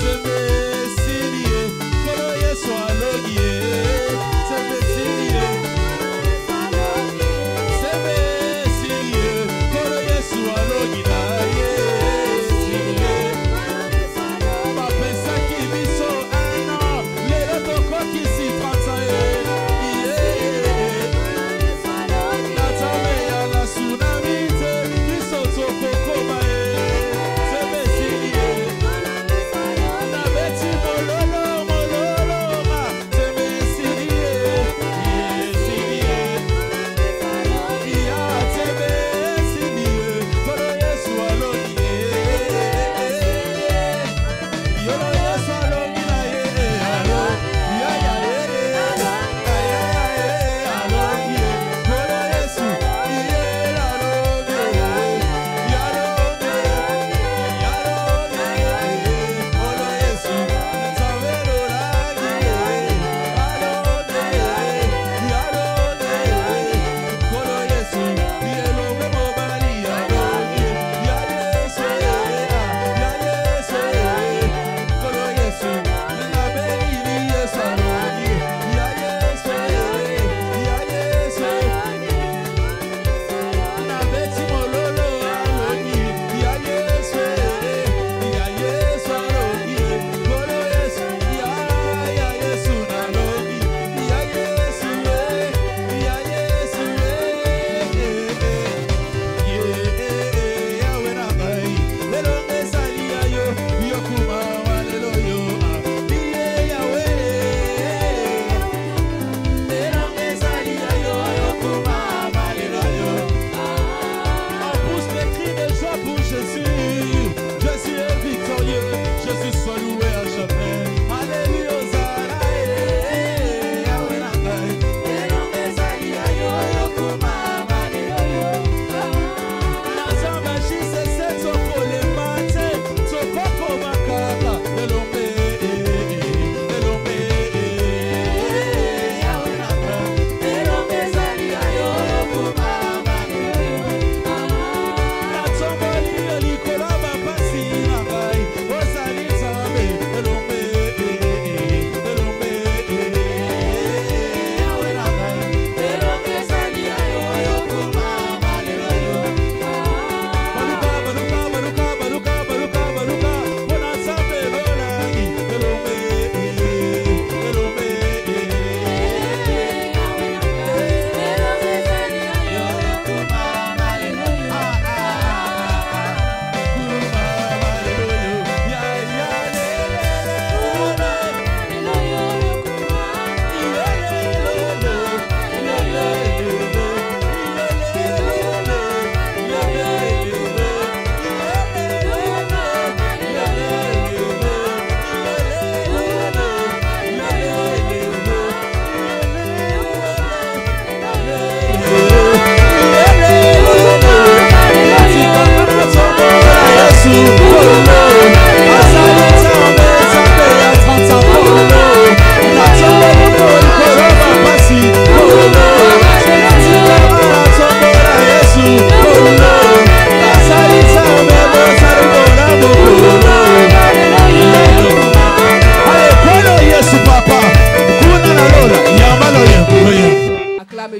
Somebody,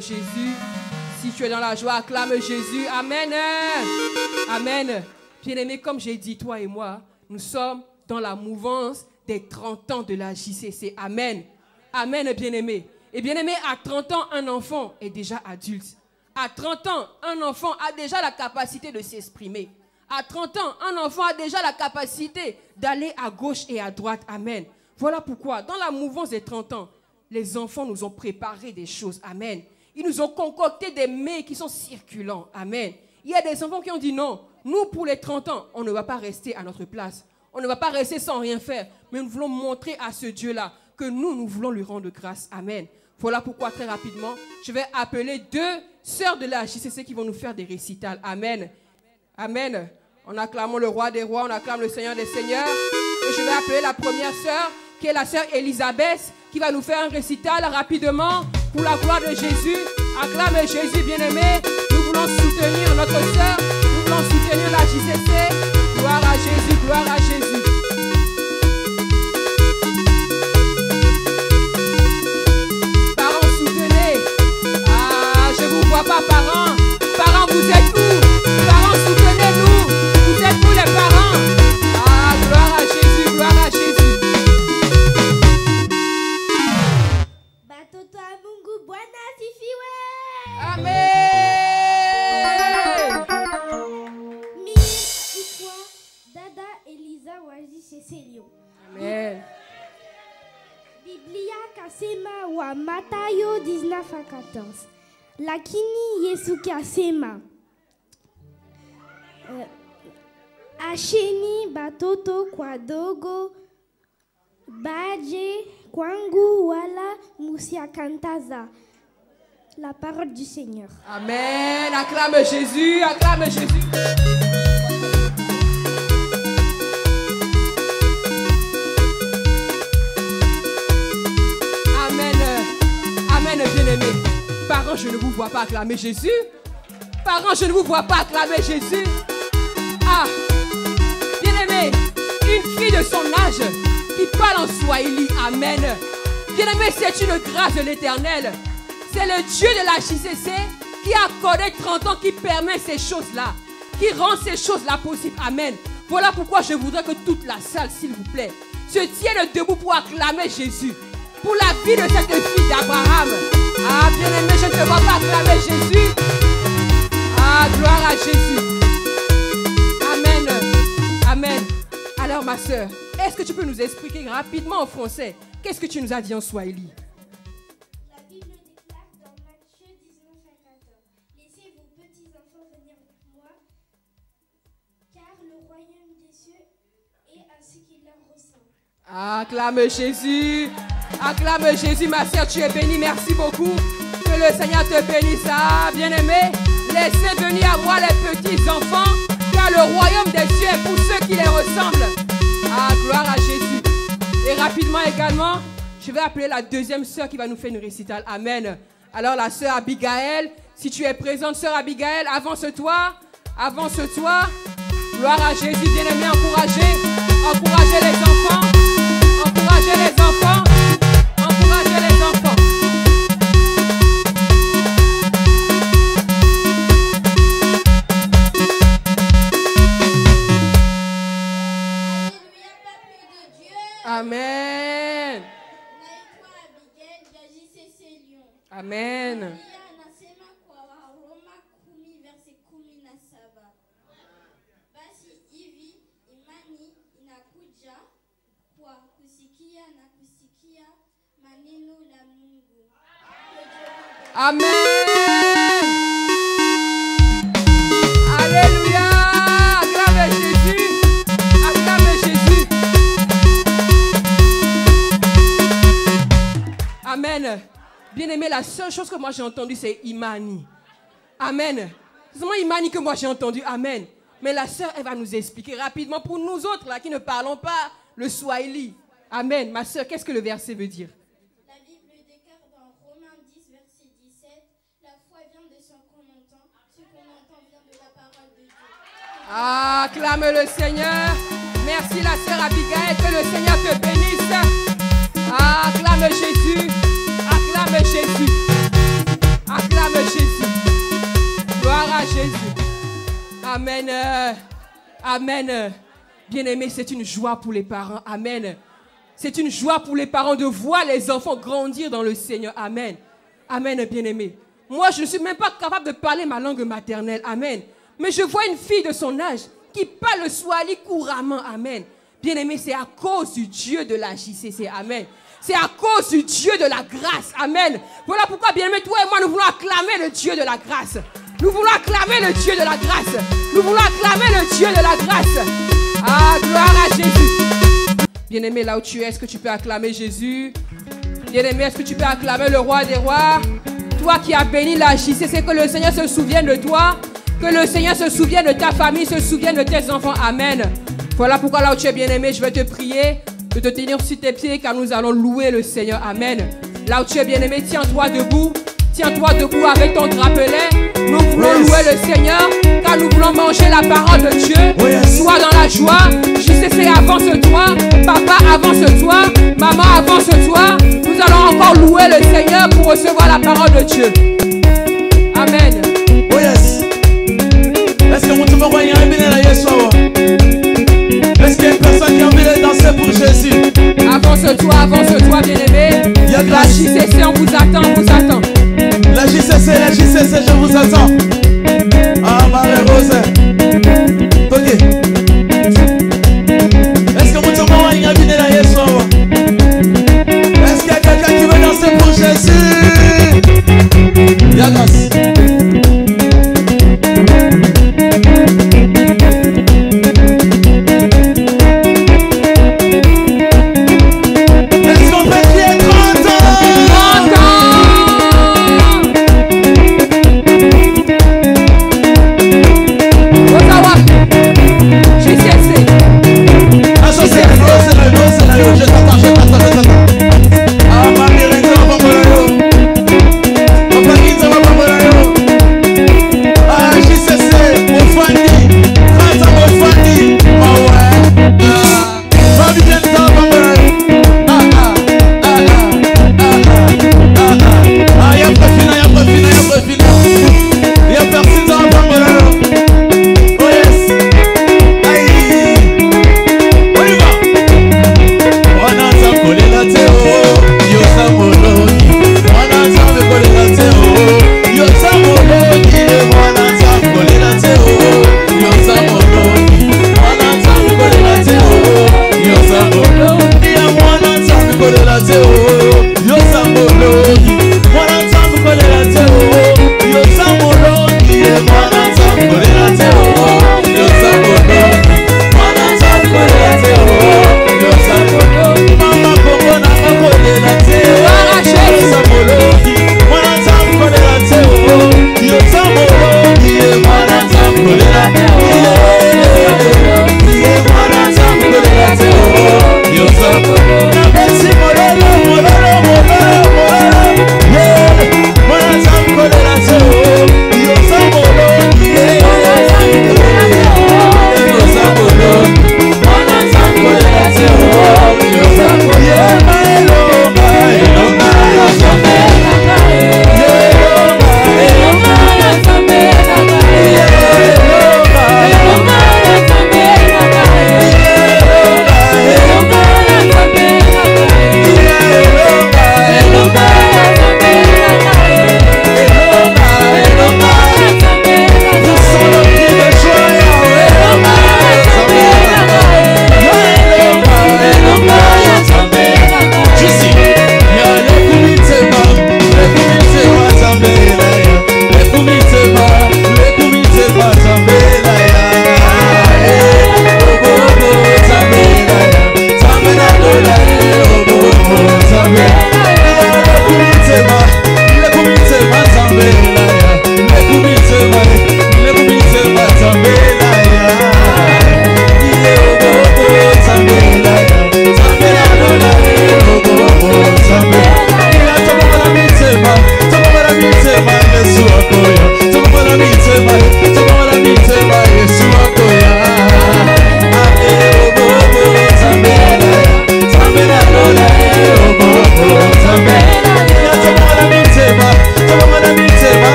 Jésus. Si tu es dans la joie, acclame Jésus. Amen. Amen. Bien-aimés, comme j'ai dit, toi et moi, nous sommes dans la mouvance des 30 ans de la JCC. Amen. Amen, bien-aimés. Et bien-aimés, à 30 ans, un enfant est déjà adulte. À 30 ans, un enfant a déjà la capacité de s'exprimer. À 30 ans, un enfant a déjà la capacité d'aller à gauche et à droite. Amen. Voilà pourquoi, dans la mouvance des 30 ans, les enfants nous ont préparé des choses. Amen. Ils nous ont concocté des mets qui sont circulants. Amen. Il y a des enfants qui ont dit non. Nous, pour les 30 ans, on ne va pas rester à notre place. On ne va pas rester sans rien faire. Mais nous voulons montrer à ce Dieu-là que nous voulons lui rendre grâce. Amen. Voilà pourquoi, très rapidement, je vais appeler 2 sœurs de la JCC qui vont nous faire des récitals. Amen. Amen. On acclame le roi des rois, on acclame le Seigneur des seigneurs. Et je vais appeler la première sœur, qui est la sœur Elisabeth, qui va nous faire un récital rapidement pour la gloire de Jésus. Acclame Jésus, bien-aimé. Nous voulons soutenir notre sœur. Nous voulons soutenir la JCC. Gloire à Jésus, gloire à Jésus. Parents, soutenez. Ah, je ne vous vois pas, parents. Parents, vous êtes où? Parents, soutenez-nous. Vous êtes où, les parents? Ah, gloire à Jésus, gloire à Jésus. Batoto a Mungu Bwana asifiwe. Amen. Mimi naitwa dada Eliza wa JCC Lyon. Amen. Biblia kasema wa Mathayo 19:14. Lakini Yesu kasema asheni batoto kwa dogo baje kwangu wala musiakantaza. La parole du Seigneur. Amen. Acclame Jésus, acclame Jésus. Amen. Amen, bien-aimés. Parents, je ne vous vois pas acclamer Jésus. Parents, je ne vous vois pas acclamer Jésus. Ah, bien-aimés, une fille de son âge qui parle en Swahili. Amen. Bien-aimés, c'est une grâce de l'Éternel. C'est le Dieu de la JCC qui a accordé 30 ans, qui permet ces choses-là, qui rend ces choses-là possibles. Amen. Voilà pourquoi je voudrais que toute la salle, s'il vous plaît, se tienne debout pour acclamer Jésus. Pour la vie de cette fille d'Abraham. Ah, bien-aimé, je ne te vois pas acclamer Jésus. Ah, gloire à Jésus. Amen. Amen. Alors, ma soeur, est-ce que tu peux nous expliquer rapidement en français qu'est-ce que tu nous as dit en Swahili? La Bible déclare dans Matthieu 19:14. Laissez vos petits enfants venir vers moi, car le royaume des cieux est à ce qui leur ressemble. Acclame Jésus. Acclame Jésus, ma soeur, tu es bénie. Merci beaucoup. Que le Seigneur te bénisse. Ah, bien-aimé, laissez venir à moi les petits enfants, car le royaume des cieux est pour ceux qui les ressemblent. Ah, gloire à Jésus. Et rapidement également, je vais appeler la deuxième sœur qui va nous faire une récital. Amen. Alors la sœur Abigail, si tu es présente, sœur Abigail, avance-toi. Avance-toi. Gloire à Jésus, bien-aimé, encouragez. Encouragez les enfants. Encouragez les enfants. Encouragez les enfants. Alléluia, peuple de Dieu. Amen. Naitwa Abigail ya JCC Lyon. Amen. Biblia anasema kwa Waroma 10:17. Basi hivi imani inakuja kwa kusikia na kusikia maneno la Mungu. Amen. Alléluia. Acclame Jésus. Acclame Jésus. Amen. Bien-aimé, la seule chose que moi j'ai entendue, c'est Imani. Amen. C'est seulement Imani que moi j'ai entendu. Amen. Mais la sœur, elle va nous expliquer rapidement pour nous autres là qui ne parlons pas le Swahili. Amen. Ma sœur, qu'est-ce que le verset veut dire? La Bible déclare dans Romains 10:17. La foi vient de ce qu'on entend. Ce qu'on entend vient de la parole de Dieu. Acclame le Seigneur. Merci la sœur Abigail. Que le Seigneur te bénisse. Acclame Jésus. Acclame Jésus. Acclame Amen. Amen. Bien-aimé, c'est une joie pour les parents. Amen. C'est une joie pour les parents de voir les enfants grandir dans le Seigneur. Amen. Amen, bien-aimé. Moi, je ne suis même pas capable de parler ma langue maternelle. Amen. Mais je vois une fille de son âge qui parle le swahili couramment. Amen. Bien-aimé, c'est à cause du Dieu de la JCC. Amen. C'est à cause du Dieu de la grâce. Amen. Voilà pourquoi, bien-aimé, toi et moi, nous voulons acclamer le Dieu de la grâce. Nous voulons acclamer le Dieu de la grâce. Nous voulons acclamer le Dieu de la grâce. Ah, gloire à Jésus. Bien-aimé, là où tu es, est-ce que tu peux acclamer Jésus? Bien-aimé, est-ce que tu peux acclamer le roi des rois? Toi qui as béni la JCC, que le Seigneur se souvienne de toi. Que le Seigneur se souvienne de ta famille, se souvienne de tes enfants. Amen. Voilà pourquoi là où tu es bien-aimé, je vais te prier de te tenir sur tes pieds car nous allons louer le Seigneur. Amen. Là où tu es bien-aimé, tiens-toi debout. Tiens-toi debout avec ton drapelet. Nous voulons louer le Seigneur car nous voulons manger la parole de Dieu. Sois dans la joie. JCC, avance-toi. Papa, avance-toi. Maman, avance-toi. Nous allons encore louer le Seigneur pour recevoir la parole de Dieu. Amen. Oh yes. Est-ce que vous me voyez un bénéfice là Yeshua? Est-ce qu'il y a une personne qui a envie de danser pour Jésus? Avance-toi, bien-aimé. La JCC, on vous attend, on vous attend. La JCC, je vous attends. Ah, Marie-Rose. Ok. Est-ce que vous me voyez un bénéfice là Yeshua? Est-ce qu'il y a quelqu'un qui veut danser pour Jésus? Yagos.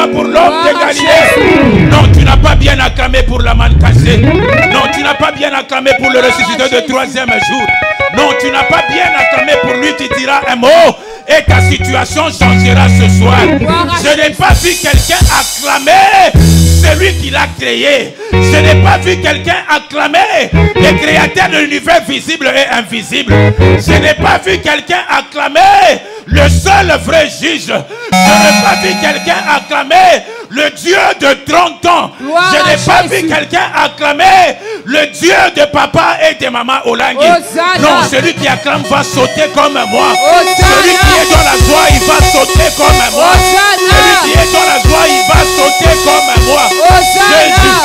joie pour l'homme de Galilée. Non, tu n'as pas bien acclamé pour la manne cassée. Non, tu n'as pas bien acclamé pour le ressuscité de troisième jour. Non, tu n'as pas bien acclamé pour lui qui dira un mot et ta situation changera ce soir. Je n'ai pas vu quelqu'un acclamer celui qui l'a créé. Je n'ai pas vu quelqu'un acclamer le créateur de l'univers visible et invisible. Je n'ai pas vu quelqu'un acclamer le seul vrai juge. Je n'ai pas vu quelqu'un acclamer le Dieu de 30 ans. Je n'ai pas vu quelqu'un acclamer le Dieu de papa et de maman Olangui. Non, celui qui acclame va sauter comme moi. Celui qui est dans la joie, il va sauter comme moi. Celui qui est dans la joie, il va sauter comme moi. Jésus.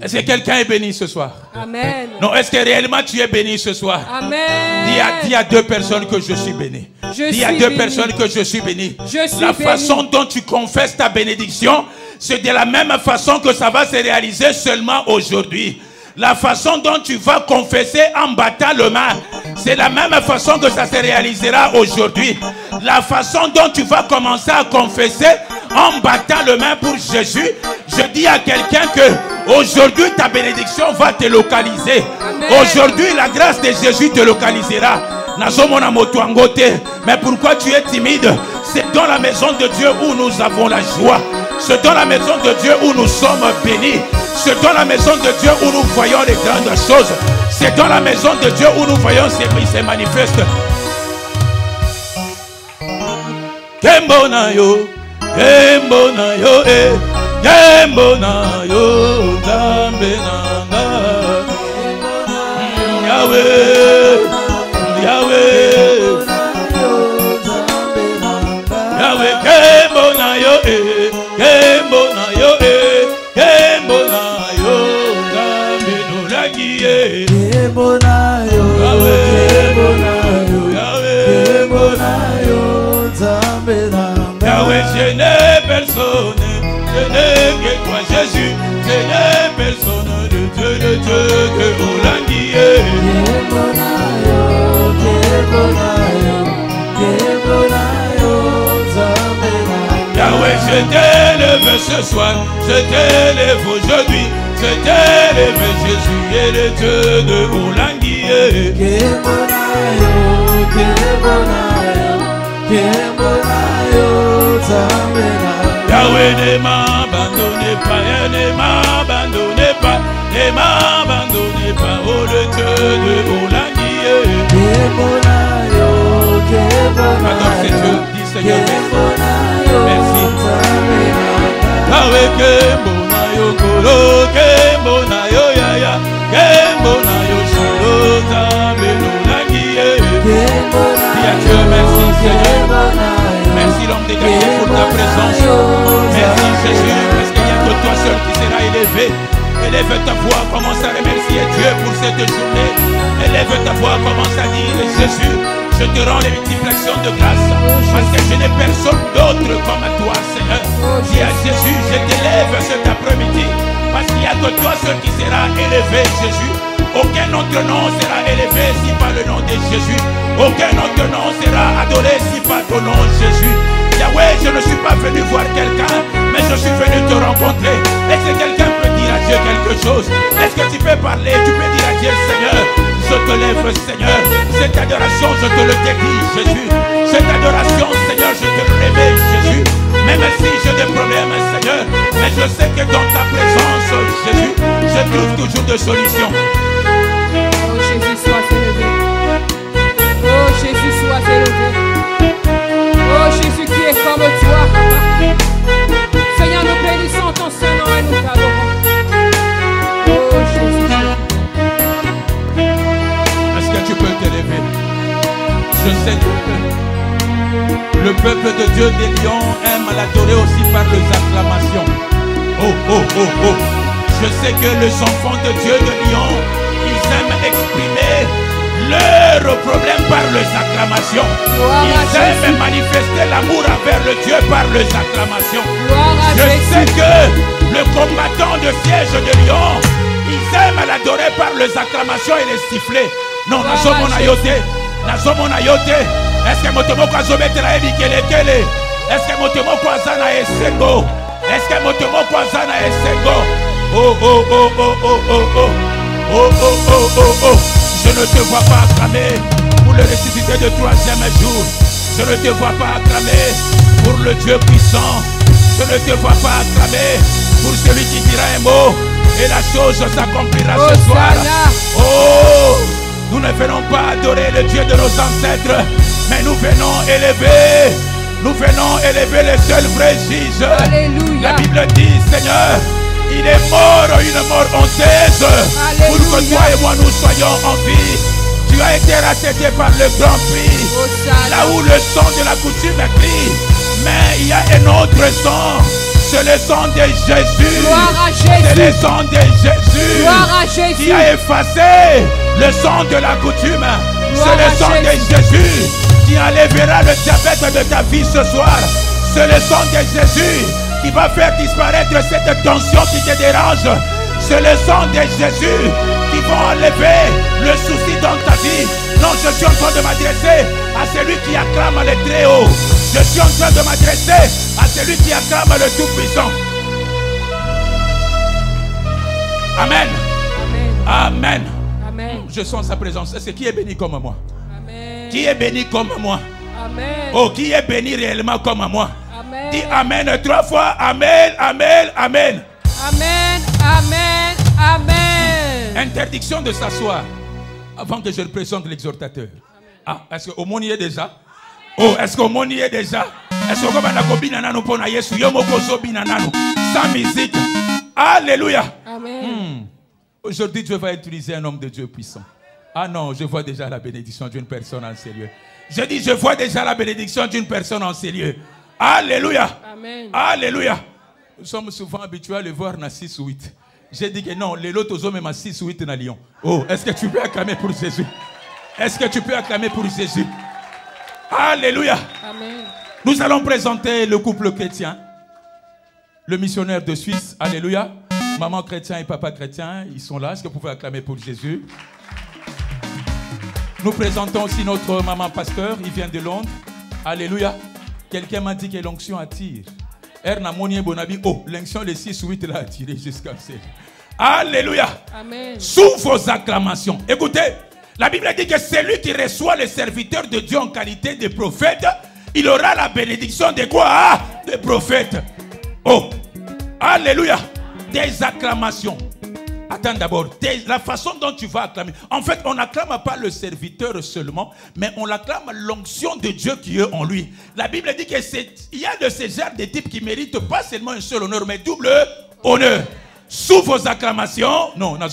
Est-ce que quelqu'un est béni ce soir? Amen. Non, est-ce que réellement tu es béni ce soir? Amen. Dis à deux personnes que je suis béni. Dis à deux personnes que je suis béni. La façon dont tu confesses ta bénédiction, c'est de la même façon que ça va se réaliser seulement aujourd'hui. La façon dont tu vas confesser en battant le main, c'est la même façon que ça se réalisera aujourd'hui. La façon dont tu vas commencer à confesser en battant le main pour Jésus, je dis à quelqu'un que aujourd'hui ta bénédiction va te localiser. Aujourd'hui la grâce de Jésus te localisera. Mais pourquoi tu es timide? C'est dans la maison de Dieu où nous avons la joie. C'est dans la maison de Dieu où nous sommes bénis. C'est dans la maison de Dieu où nous voyons les grandes choses. C'est dans la maison de Dieu où nous voyons ces manifestes. Kembonayo, Kembonayo, Kembonayo, Zambenanga, Yahweh, Yahweh, Yahweh, Kembonayo, Kembonayo, Kembonayo, Zambenolangiye, Kembonayo, Kembonayo, Kembonayo, Zambenanga. Yahweh, je n'ai personne, je n'ai que toi Jésus, je n'ai personne de Dieu que Olangiye. Kembonayo, Kembonayo, Kembonayo, Zambenanga. Yahweh, je t'élève ce soir, je t'élève aujourd'hui, je t'élève Jésus et le Dieu de Olangiye. Kembonayo, Kembonayo, Kembonayo, Zambenanga. Yahweh, ne m'abandonnez pas, ne m'abandonnez pas, ne m'abandonnez pas, oh le Dieu de Olangiye. Kembonayo, Kembonayo. Adore ce Dieu, dis Seigneur, merci. Yahweh, Kembonayo, Kolo, Kembonayo, Yaya, Kembonayo, Sholo, Zambenolangiye. Dis à Dieu, merci Seigneur. Merci l'homme de Galilée pour ta présence. Merci Jésus, parce qu'il n'y a que toi seul qui sera élevé. Élève ta voix, commence à remercier Dieu pour cette journée. Élève ta voix, commence à dire Jésus, je te rends les multiplications de grâce. Parce que je n'ai personne d'autre comme toi, Seigneur. Dis à Jésus, je t'élève cet après-midi. Parce qu'il n'y a que toi seul qui sera élevé, Jésus. Aucun autre nom sera élevé si pas le nom de Jésus. Aucun autre nom sera adoré si pas ton nom, Jésus. Yahweh, je ne suis pas venu voir quelqu'un, mais je suis venu te rencontrer. Est-ce que quelqu'un peut dire à Dieu quelque chose? Est-ce que tu peux parler? Tu peux dire à Dieu, Seigneur, je te lève, Seigneur. Cette adoration, je te le dédie, Jésus. Cette adoration, Seigneur, je te le réveille, Jésus. Même si j'ai des problèmes, Seigneur, mais je sais que dans ta présence, Jésus, je trouve toujours des solutions. Oh Jésus, sois élevé. Oh Jésus, sois élevé. Oh Jésus qui est comme toi. Seigneur, nous bénissons ton Saint-Nom et nous t'adorons. Oh Jésus. Est-ce que tu peux t'élever? Je sais que le peuple de Dieu des lions aime l'adorer aussi par les acclamations. Oh, oh, oh, oh. Je sais que les enfants de Dieu de Lyon, ils aiment exprimer leurs problèmes par les acclamations. Ils aiment manifester l'amour envers le Dieu par les acclamations. Je sais que le combattant de siège de Lyon, ils aiment l'adorer par les acclamations et les sifflets. Non, nazomonayote, nazomonayote. Est-ce que motomoko azobetela ebikele kele? Est-ce que motemo kwazana esengo? Est-ce que motemo kwazana esengo? Oh, oh, oh, oh, oh, oh, oh. Oh, oh, oh, oh, oh. Je ne te vois pas acclamer pour le ressuscité de troisième jour. Je ne te vois pas acclamer pour le Dieu puissant. Je ne te vois pas acclamer pour celui qui dira un mot et la chose s'accomplira ce soir. Oh, nous ne venons pas adorer le Dieu de nos ancêtres, mais nous venons élever le seul vrai juge. Alléluia. La Bible dit, Seigneur, il est mort une mort honteuse pour que toi et moi nous soyons en vie. Tu as été racheté par le grand prix, là où le sang de la coutume est pris. Mais il y a un autre sang, c'est le sang de Jésus. C'est le sang de Jésus qui a effacé le sang de la coutume. C'est le sang de Jésus qui enlèvera le diabète de ta vie ce soir. C'est le sang de Jésus qui va faire disparaître cette tension qui te dérange. C'est le sang de Jésus qui va enlever le souci dans ta vie. Non, je suis en train de m'adresser à celui qui acclame le très haut. Je suis en train de m'adresser à celui qui acclame le Tout-Puissant. Amen. Amen. Amen. Je sens sa présence. Est-ce qui est béni comme moi? Amen. Qui est béni comme moi? Amen. Oh, qui est béni réellement comme moi? Amen. Dis Amen 3 fois. Amen, Amen, Amen. Amen, Amen, Amen. Interdiction de s'asseoir avant que je le présente l'exhortateur. Ah, est-ce qu'au monde y est déjà? Oh, est-ce qu'au monde y est déjà? Est-ce qu'on va sans musique? Alléluia. Amen. Aujourd'hui, Dieu va utiliser un homme de Dieu puissant. Ah non, je vois déjà la bénédiction d'une personne en sérieux. Je dis, je vois déjà la bénédiction d'une personne en sérieux. Alléluia. Amen. Alléluia. Nous sommes souvent habitués à le voir dans 6 ou 8. J'ai dit que non, les autres hommes même à 6 ou 8 dans Lyon. Oh, est-ce que tu peux acclamer pour Jésus? Est-ce que tu peux acclamer pour Jésus? Alléluia. Amen. Nous allons présenter le couple chrétien. Le missionnaire de Suisse. Alléluia. Maman chrétien et papa chrétien, ils sont là. Est-ce que vous pouvez acclamer pour Jésus? Nous présentons aussi notre maman pasteur. Il vient de Londres. Alléluia. Quelqu'un m'a dit que l'onction attire. Oh, l'onction les 6 ou 8 l'a attiré jusqu'à 7. Alléluia. Amen. Sous vos acclamations. Écoutez, la Bible dit que celui qui reçoit les serviteurs de Dieu en qualité de prophète, il aura la bénédiction de quoi? De prophète. Oh, alléluia. Des acclamations. Attends d'abord, la façon dont tu vas acclamer. En fait, on n'acclame pas le serviteur seulement, mais on acclame l'onction de Dieu qui est en lui. La Bible dit qu'il y a de ces genres de types qui méritent pas seulement un seul honneur, mais double honneur. Sous vos acclamations, non, gloire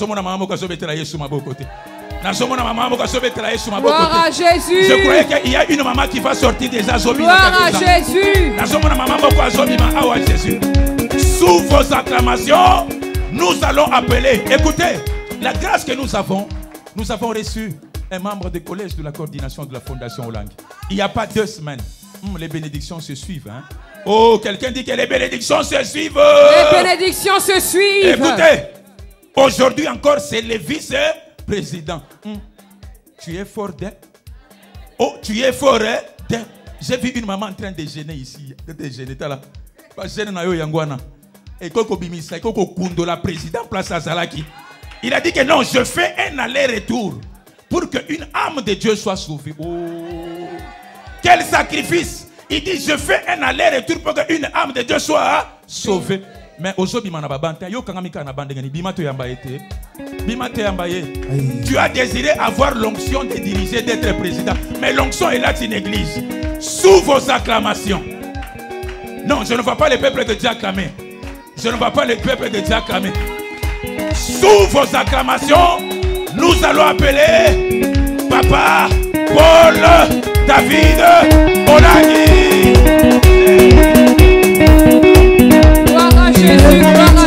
à Jésus. Je croyais qu'il y a une maman qui va sortir des azobis. Gloire à Jésus. Sous vos acclamations, nous allons appeler. Écoutez, la grâce que nous avons reçu un membre du collège de la coordination de la Fondation Hollande. Il n'y a pas 2 semaines. Les bénédictions se suivent. Hein? Oh, quelqu'un dit que les bénédictions se suivent. Les bénédictions se suivent. Écoutez, aujourd'hui encore, c'est le vice-président. Tu es fort d'elle. Oh, tu es fort d'elle. J'ai vu une maman en train de gêner ici. De gêner, là. Pas gêner na yo yangwana. Et Koko Bimisa, Koko Kundo, la présidente place à Zalaki. Il a dit que non, je fais un aller-retour pour qu'une âme de Dieu soit sauvée. Oh, quel sacrifice! Il dit, je fais un aller-retour pour qu'une âme de Dieu soit sauvée. Mais aujourd'hui, tu as désiré avoir l'onction de diriger, d'être président. Mais l'onction est là, c'est une église. Sous vos acclamations. Non, je ne vois pas le peuple de Dieu acclamer. Je ne vois pas le peuple de Dieu acclamer. Sous vos acclamations, nous allons appeler Papa Paul David Olagi. Gloire à Jésus, gloire à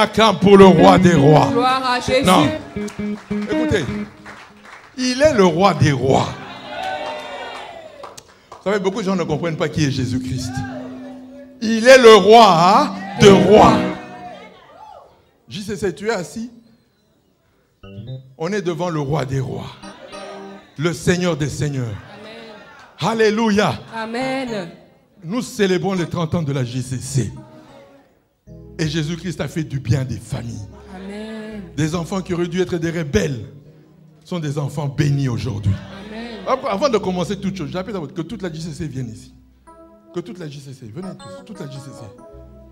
acclame pour le roi des rois. Gloire à Jésus. Non. Écoutez, il est le roi des rois. Vous savez, beaucoup de gens ne comprennent pas qui est Jésus-Christ. Il est le roi de rois. JCC, tu es assis. On est devant le roi des rois. Le Seigneur des seigneurs. Amen. Alléluia. Amen. Nous célébrons les 30 ans de la JCC. Et Jésus-Christ a fait du bien des familles. Amen. Des enfants qui auraient dû être des rebelles sont des enfants bénis aujourd'hui. Amen. Avant de commencer toute chose, j'appelle que toute la JCC vienne ici. Que toute la JCC, venez tous, toute la JCC.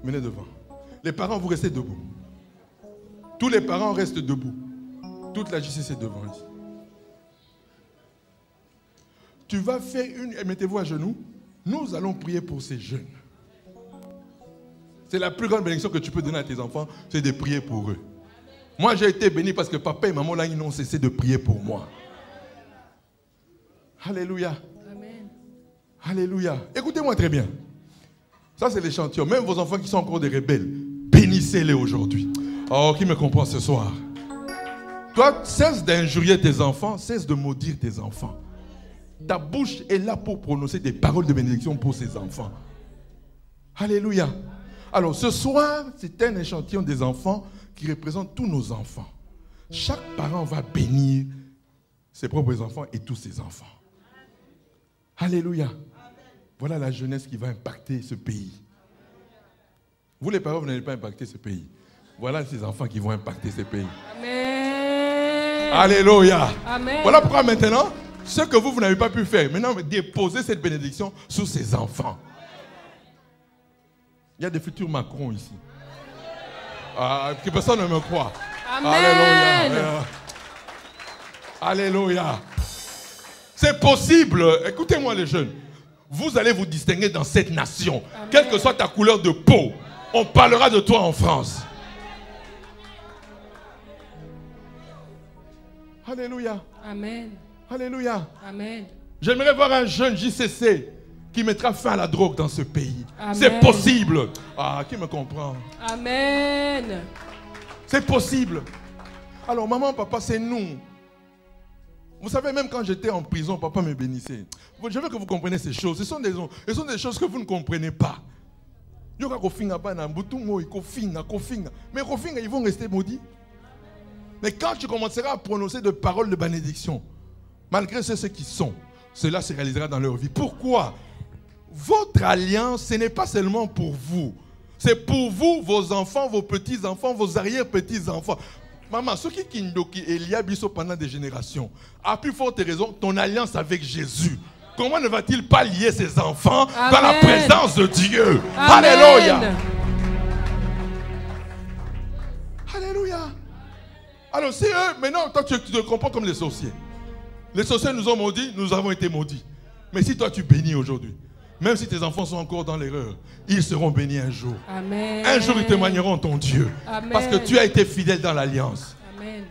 Venez devant. Les parents, vous restez debout. Tous les parents restent debout. Toute la JCC devant ici. Tu vas faire une... Mettez-vous à genoux. Nous allons prier pour ces jeunes. C'est la plus grande bénédiction que tu peux donner à tes enfants, c'est de prier pour eux. Moi, j'ai été béni parce que papa et maman, là, ils n'ont cessé de prier pour moi. Alléluia. Amen. Alléluia. Écoutez-moi très bien. Ça, c'est l'échantillon. Même vos enfants qui sont encore des rebelles, bénissez-les aujourd'hui. Oh, qui me comprend ce soir? Toi, cesse d'injurier tes enfants, cesse de maudire tes enfants. Ta bouche est là pour prononcer des paroles de bénédiction pour ses enfants. Alléluia. Alors, ce soir, c'est un échantillon des enfants qui représente tous nos enfants. Chaque parent va bénir ses propres enfants et tous ses enfants. Alléluia. Voilà la jeunesse qui va impacter ce pays. Vous, les parents, vous n'allez pas impacter ce pays. Voilà ces enfants qui vont impacter ce pays. Amen. Alléluia. Amen. Voilà pourquoi maintenant, ce que vous n'avez pas pu faire, maintenant, déposez cette bénédiction sur ces enfants. Il y a des futurs Macron ici. Que personne ne me croit. Amen. Alléluia. Alléluia. C'est possible. Écoutez-moi les jeunes. Vous allez vous distinguer dans cette nation. Amen. Quelle que soit ta couleur de peau, on parlera de toi en France. Alléluia. Amen. Alléluia. Amen. J'aimerais voir un jeune JCC qui mettra fin à la drogue dans ce pays. Amen. C'est possible. Qui me comprend? Amen. C'est possible. Alors, maman, papa, c'est nous. Vous savez, même quand j'étais en prison, papa me bénissait. Je veux que vous compreniez ces choses. Ce sont des choses que vous ne comprenez pas. Mais ils vont rester maudits. Mais quand tu commenceras à prononcer de paroles de bénédiction, malgré ceux qui sont, cela se réalisera dans leur vie. Pourquoi? Votre alliance, ce n'est pas seulement pour vous. C'est pour vous, vos enfants, vos petits-enfants, vos arrière-petits-enfants. Maman, ceux qui Kindoki et Liabiso pendant des générations, à plus forte raison, ton alliance avec Jésus. Comment ne va-t-il pas lier ses enfants Amen. Dans la présence de Dieu? Amen. Alléluia. Alléluia. Alors, c'est eux, maintenant, toi, tu te comprends comme les sorciers. Les sorciers nous ont maudits, nous avons été maudits. Mais si toi, tu bénis aujourd'hui, même si tes enfants sont encore dans l'erreur, ils seront bénis un jour. Amen. Un jour, ils témoigneront ton Dieu. Amen. Parce que tu as été fidèle dans l'alliance.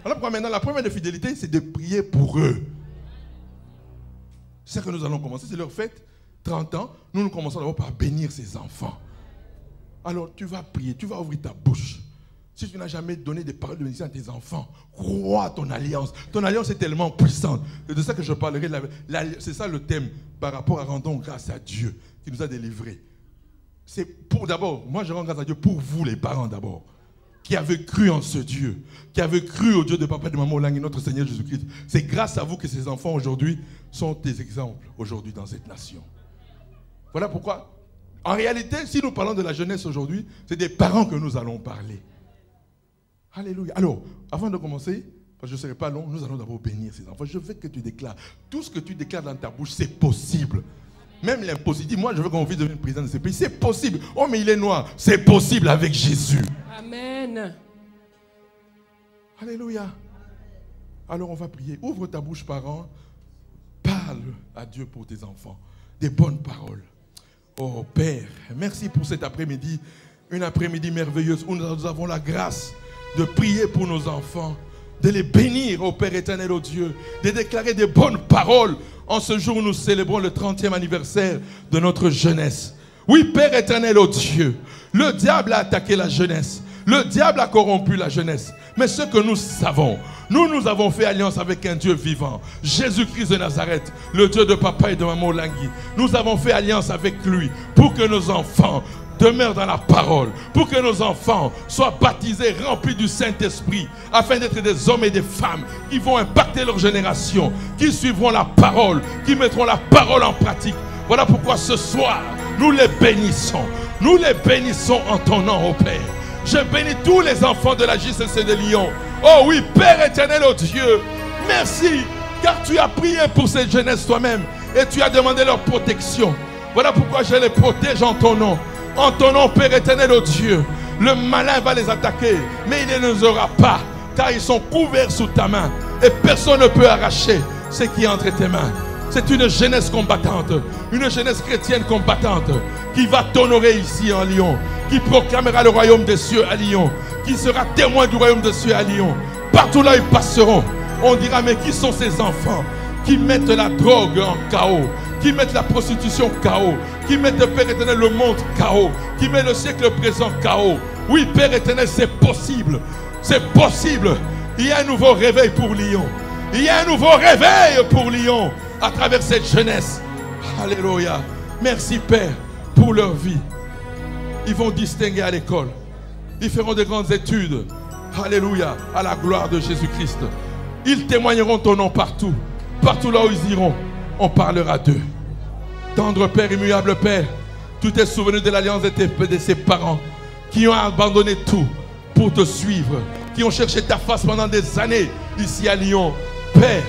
Alors, maintenant, la première de fidélité, c'est de prier pour eux. C'est ce que nous allons commencer, c'est leur fête. 30 ans, nous commençons d'abord par bénir ces enfants. Alors, tu vas prier, tu vas ouvrir ta bouche. Si tu n'as jamais donné des paroles de bénédiction à tes enfants, crois à ton alliance. Ton alliance est tellement puissante. C'est de ça que je parlerai. C'est ça le thème par rapport à rendons grâce à Dieu qui nous a délivrés. C'est pour d'abord, moi je rends grâce à Dieu pour vous les parents d'abord, qui avez cru en ce Dieu, qui avez cru au Dieu de papa et de maman Olang et notre Seigneur Jésus-Christ. C'est grâce à vous que ces enfants aujourd'hui sont des exemples aujourd'hui dans cette nation. Voilà pourquoi, en réalité, si nous parlons de la jeunesse aujourd'hui, c'est des parents que nous allons parler. Alléluia. Alors, avant de commencer, parce que je ne serai pas long, nous allons d'abord bénir ces enfants. Je veux que tu déclares. Tout ce que tu déclares dans ta bouche, c'est possible. Même l'impossible. Moi, je veux qu'on vive devenir président de ce pays. C'est possible. Oh, mais il est noir. C'est possible avec Jésus. Amen. Alléluia. Alors, on va prier. Ouvre ta bouche, parent. Parle à Dieu pour tes enfants. Des bonnes paroles. Oh, Père, merci pour cet après-midi. Une après-midi merveilleuse où nous avons la grâce de prier pour nos enfants, de les bénir, ô Père éternel, ô Dieu, de déclarer des bonnes paroles en ce jour où nous célébrons le 30e anniversaire de notre jeunesse. Oui, Père éternel, ô Dieu, le diable a attaqué la jeunesse. Le diable a corrompu la jeunesse. Mais ce que nous savons, nous avons fait alliance avec un Dieu vivant, Jésus-Christ de Nazareth, le Dieu de papa et de maman Langui. Nous avons fait alliance avec lui pour que nos enfants demeurent dans la parole, pour que nos enfants soient baptisés, remplis du Saint-Esprit, afin d'être des hommes et des femmes qui vont impacter leur génération, qui suivront la parole, qui mettront la parole en pratique. Voilà pourquoi ce soir, nous les bénissons. Nous les bénissons en ton nom, ô Père. Je bénis tous les enfants de la JCC de Lyon. Oh oui, Père éternel, oh Dieu, merci, car tu as prié pour cette jeunesse toi-même et tu as demandé leur protection. Voilà pourquoi je les protège en ton nom. En ton nom, Père éternel, oh Dieu. Le malin va les attaquer, mais il ne les aura pas, car ils sont couverts sous ta main. Et personne ne peut arracher ce qui est entre tes mains. C'est une jeunesse combattante, une jeunesse chrétienne combattante, qui va t'honorer ici en Lyon, qui proclamera le royaume des cieux à Lyon, qui sera témoin du royaume des cieux à Lyon. Partout là ils passeront, on dira, mais qui sont ces enfants qui mettent la drogue en chaos, qui mettent la prostitution chaos, qui mettent, Père éternel, le monde chaos, qui mettent le siècle présent chaos. Oui, Père éternel, c'est possible. C'est possible. Il y a un nouveau réveil pour Lyon. Il y a un nouveau réveil pour Lyon à travers cette jeunesse. Alléluia. Merci, Père, pour leur vie. Ils vont distinguer à l'école. Ils feront de grandes études. Alléluia. À la gloire de Jésus-Christ. Ils témoigneront ton nom partout. Partout là où ils iront, on parlera d'eux. Tendre Père, immuable Père, tu t'es souvenu de l'alliance de ses parents qui ont abandonné tout pour te suivre, qui ont cherché ta face pendant des années ici à Lyon. Père,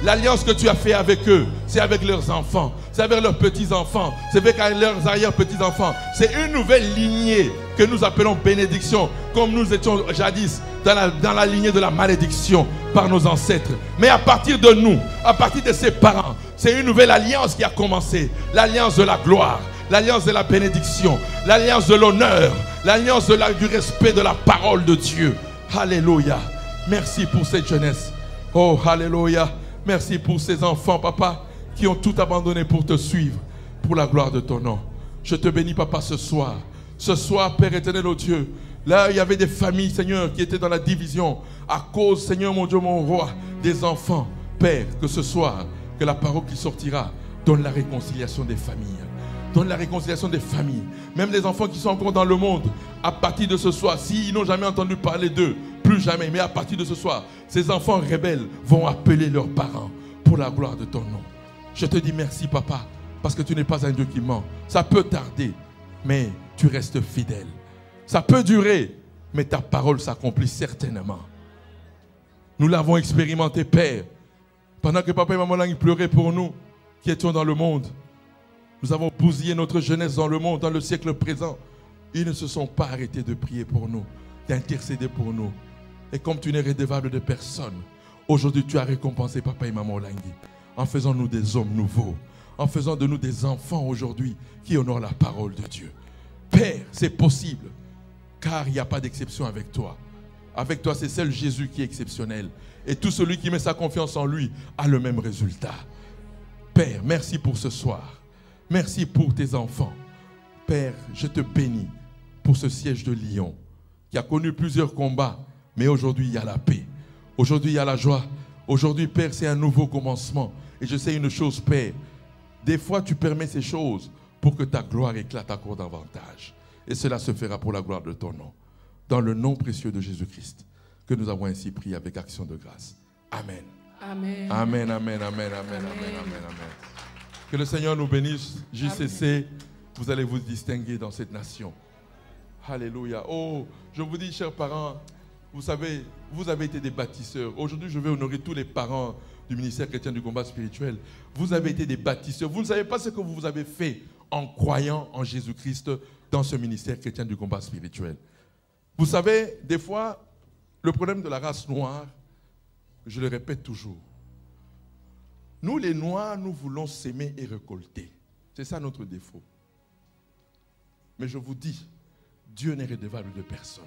l'alliance que tu as fait avec eux, c'est avec leurs enfants, c'est avec leurs petits-enfants, c'est avec leurs arrière-petits-enfants. C'est une nouvelle lignée que nous appelons bénédiction, comme nous étions jadis dans la lignée de la malédiction par nos ancêtres. Mais à partir de nous, à partir de ses parents, c'est une nouvelle alliance qui a commencé. L'alliance de la gloire, l'alliance de la bénédiction, l'alliance de l'honneur, l'alliance du respect de la parole de Dieu. Alléluia. Merci pour cette jeunesse. Oh, alléluia. Merci pour ces enfants, papa, qui ont tout abandonné pour te suivre, pour la gloire de ton nom. Je te bénis, papa, ce soir. Ce soir, Père éternel, oh Dieu, là, il y avait des familles, Seigneur, qui étaient dans la division à cause, Seigneur, mon Dieu, mon roi, des enfants. Père, que ce soir, que la parole qui sortira donne la réconciliation des familles. Donne la réconciliation des familles. Même les enfants qui sont encore dans le monde, à partir de ce soir, s'ils n'ont jamais entendu parler d'eux, plus jamais, mais à partir de ce soir, ces enfants rebelles vont appeler leurs parents pour la gloire de ton nom. Je te dis merci, papa, parce que tu n'es pas un Dieu qui ment. Ça peut tarder, mais tu restes fidèle. Ça peut durer, mais ta parole s'accomplit certainement. Nous l'avons expérimenté, Père. Pendant que papa et maman Langui pleuraient pour nous, qui étions dans le monde, nous avons bousillé notre jeunesse dans le monde, dans le siècle présent. Ils ne se sont pas arrêtés de prier pour nous, d'intercéder pour nous. Et comme tu n'es redevable de personne, aujourd'hui tu as récompensé papa et maman Langui en faisant nous des hommes nouveaux, en faisant de nous des enfants aujourd'hui qui honorent la parole de Dieu. Père, c'est possible, car il n'y a pas d'exception avec toi. Avec toi, c'est seul Jésus qui est exceptionnel. Et tout celui qui met sa confiance en lui a le même résultat. Père, merci pour ce soir. Merci pour tes enfants. Père, je te bénis pour ce siège de Lyon qui a connu plusieurs combats, mais aujourd'hui il y a la paix. Aujourd'hui il y a la joie. Aujourd'hui, Père, c'est un nouveau commencement. Et je sais une chose, Père, des fois tu permets ces choses pour que ta gloire éclate encore davantage. Et cela se fera pour la gloire de ton nom. Dans le nom précieux de Jésus-Christ, que nous avons ainsi prié avec action de grâce. Amen. Amen. Amen, amen, amen, amen, amen, amen, amen. Que le Seigneur nous bénisse. JCC, vous allez vous distinguer dans cette nation. Alléluia. Oh, je vous dis, chers parents, vous savez, vous avez été des bâtisseurs. Aujourd'hui, je vais honorer tous les parents du ministère chrétien du combat spirituel. Vous avez été des bâtisseurs. Vous ne savez pas ce que vous avez fait en croyant en Jésus-Christ dans ce ministère chrétien du combat spirituel. Vous savez, des fois, le problème de la race noire, je le répète toujours, nous les Noirs, nous voulons s'aimer et récolter. C'est ça notre défaut. Mais je vous dis, Dieu n'est redevable de personne.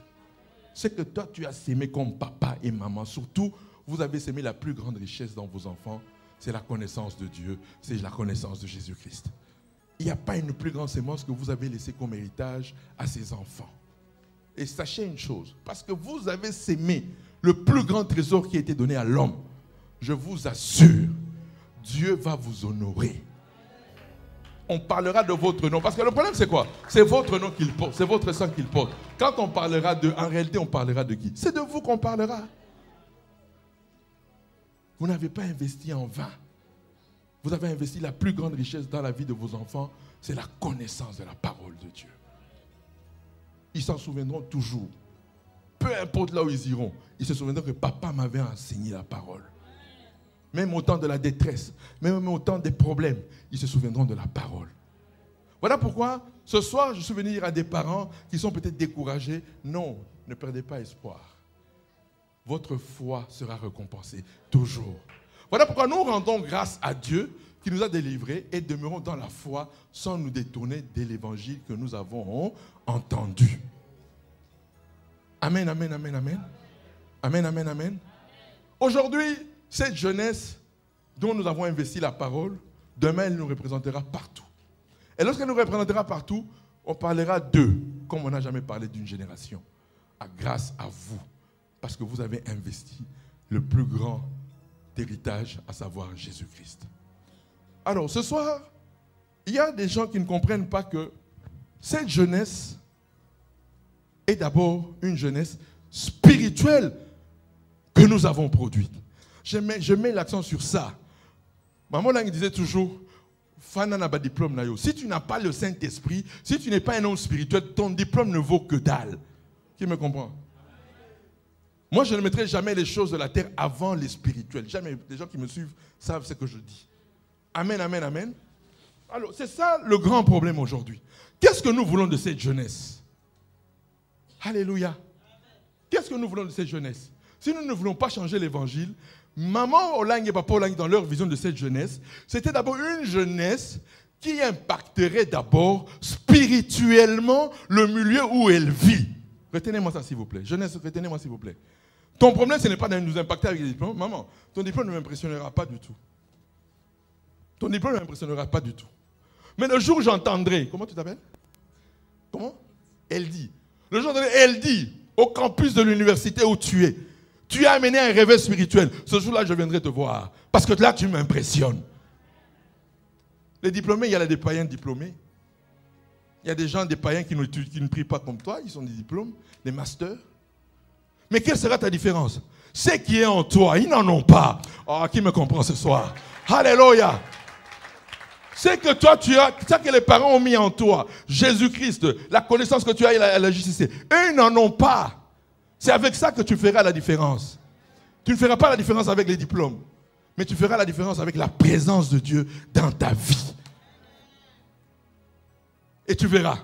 Ce que toi tu as sémé comme papa et maman, surtout, vous avez sémé la plus grande richesse dans vos enfants, c'est la connaissance de Dieu, c'est la connaissance de Jésus-Christ. Il n'y a pas une plus grande sémence que vous avez laissée comme héritage à ces enfants. Et sachez une chose, parce que vous avez sémé le plus grand trésor qui a été donné à l'homme, je vous assure, Dieu va vous honorer. On parlera de votre nom. Parce que le problème, c'est quoi? C'est votre nom qu'il porte, c'est votre sang qu'il porte. Quand on parlera de... En réalité, on parlera de qui? C'est de vous qu'on parlera. Vous n'avez pas investi en vain. Vous avez investi la plus grande richesse dans la vie de vos enfants, c'est la connaissance de la parole de Dieu. Ils s'en souviendront toujours. Peu importe là où ils iront, ils se souviendront que papa m'avait enseigné la parole. Même au temps de la détresse, même au temps des problèmes, ils se souviendront de la parole. Voilà pourquoi, ce soir, je suis venu dire à des parents qui sont peut-être découragés, non, ne perdez pas espoir. Votre foi sera récompensée, toujours. Voilà pourquoi nous rendons grâce à Dieu qui nous a délivrés et demeurons dans la foi sans nous détourner de l'évangile que nous avons entendu. Amen, amen, amen, amen. Amen, amen, amen. Aujourd'hui, cette jeunesse dont nous avons investi la parole, demain, elle nous représentera partout. Et lorsqu'elle nous représentera partout, on parlera d'eux, comme on n'a jamais parlé d'une génération. Grâce à vous, parce que vous avez investi le plus grand héritage, à savoir Jésus-Christ. Alors, ce soir, il y a des gens qui ne comprennent pas que cette jeunesse est d'abord une jeunesse spirituelle que nous avons produite. Je mets l'accent sur ça. Maman Lang disait toujours, si tu n'as pas le Saint-Esprit, si tu n'es pas un homme spirituel, ton diplôme ne vaut que dalle. Qui me comprend? Moi, je ne mettrai jamais les choses de la terre avant les spirituels. Jamais. Les gens qui me suivent savent ce que je dis. Amen, amen, amen. Alors, c'est ça le grand problème aujourd'hui. Qu'est-ce que nous voulons de cette jeunesse? Alléluia. Qu'est-ce que nous voulons de cette jeunesse? Si nous ne voulons pas changer l'évangile, maman Olang et papa Olang, dans leur vision de cette jeunesse, c'était d'abord une jeunesse qui impacterait d'abord spirituellement le milieu où elle vit. Retenez-moi ça, s'il vous plaît. Jeunesse, retenez-moi, s'il vous plaît. Ton problème, ce n'est pas de nous impacter avec les diplômes. Maman, ton diplôme ne m'impressionnera pas du tout. Ton diplôme ne m'impressionnera pas du tout. Mais le jour où j'entendrai, comment tu t'appelles? Comment? Elle dit. Le jour où elle dit, au campus de l'université où tu es amené à un réveil spirituel. Ce jour-là, je viendrai te voir. Parce que là, tu m'impressionnes. Les diplômés, il y a des païens diplômés. Il y a des gens, des païens qui ne prient pas comme toi. Ils ont des diplômes, des masters. Mais quelle sera ta différence? Ce qui est en toi, ils n'en ont pas. Oh, qui me comprend ce soir? Alléluia. C'est que toi, tu as, ça que les parents ont mis en toi, Jésus-Christ, la connaissance que tu as à la JCC, eux, ils n'en ont pas. C'est avec ça que tu feras la différence. Tu ne feras pas la différence avec les diplômes, mais tu feras la différence avec la présence de Dieu dans ta vie. Et tu verras.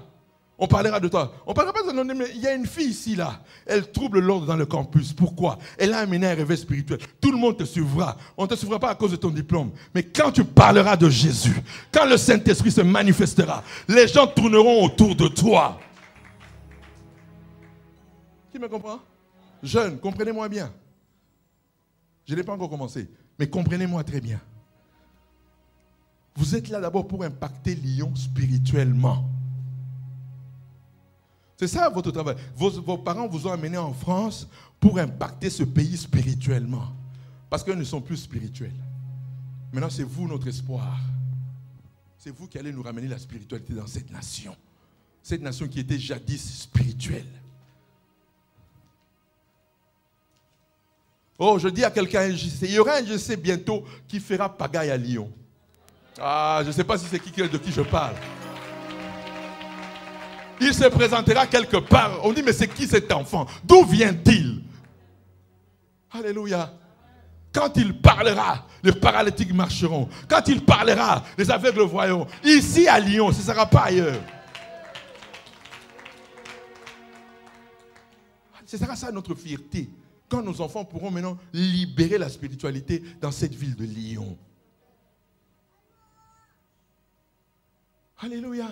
On parlera de toi. On ne parlera pas de nom, mais il y a une fille ici, là. Elle trouble l'ordre dans le campus. Pourquoi? Elle a amené un réveil spirituel. Tout le monde te suivra. On ne te suivra pas à cause de ton diplôme. Mais quand tu parleras de Jésus, quand le Saint-Esprit se manifestera, les gens tourneront autour de toi. Qui me comprend? Jeune, comprenez-moi bien. Je n'ai pas encore commencé, mais comprenez-moi très bien. Vous êtes là d'abord pour impacter Lyon spirituellement. C'est ça votre travail. Vos parents vous ont amené en France pour impacter ce pays spirituellement. Parce qu'ils ne sont plus spirituels. Maintenant, c'est vous notre espoir. C'est vous qui allez nous ramener la spiritualité dans cette nation. Cette nation qui était jadis spirituelle. Oh, je dis à quelqu'un, il y aura un JC bientôt qui fera pagaille à Lyon. Ah, je ne sais pas si c'est de qui je parle. Il se présentera quelque part. On dit, mais c'est qui cet enfant? D'où vient-il? Alléluia. Quand il parlera, les paralytiques marcheront. Quand il parlera, les aveugles voyeront. Ici à Lyon, ce ne sera pas ailleurs. Ce sera ça notre fierté. Quand nos enfants pourront maintenant libérer la spiritualité dans cette ville de Lyon. Alléluia.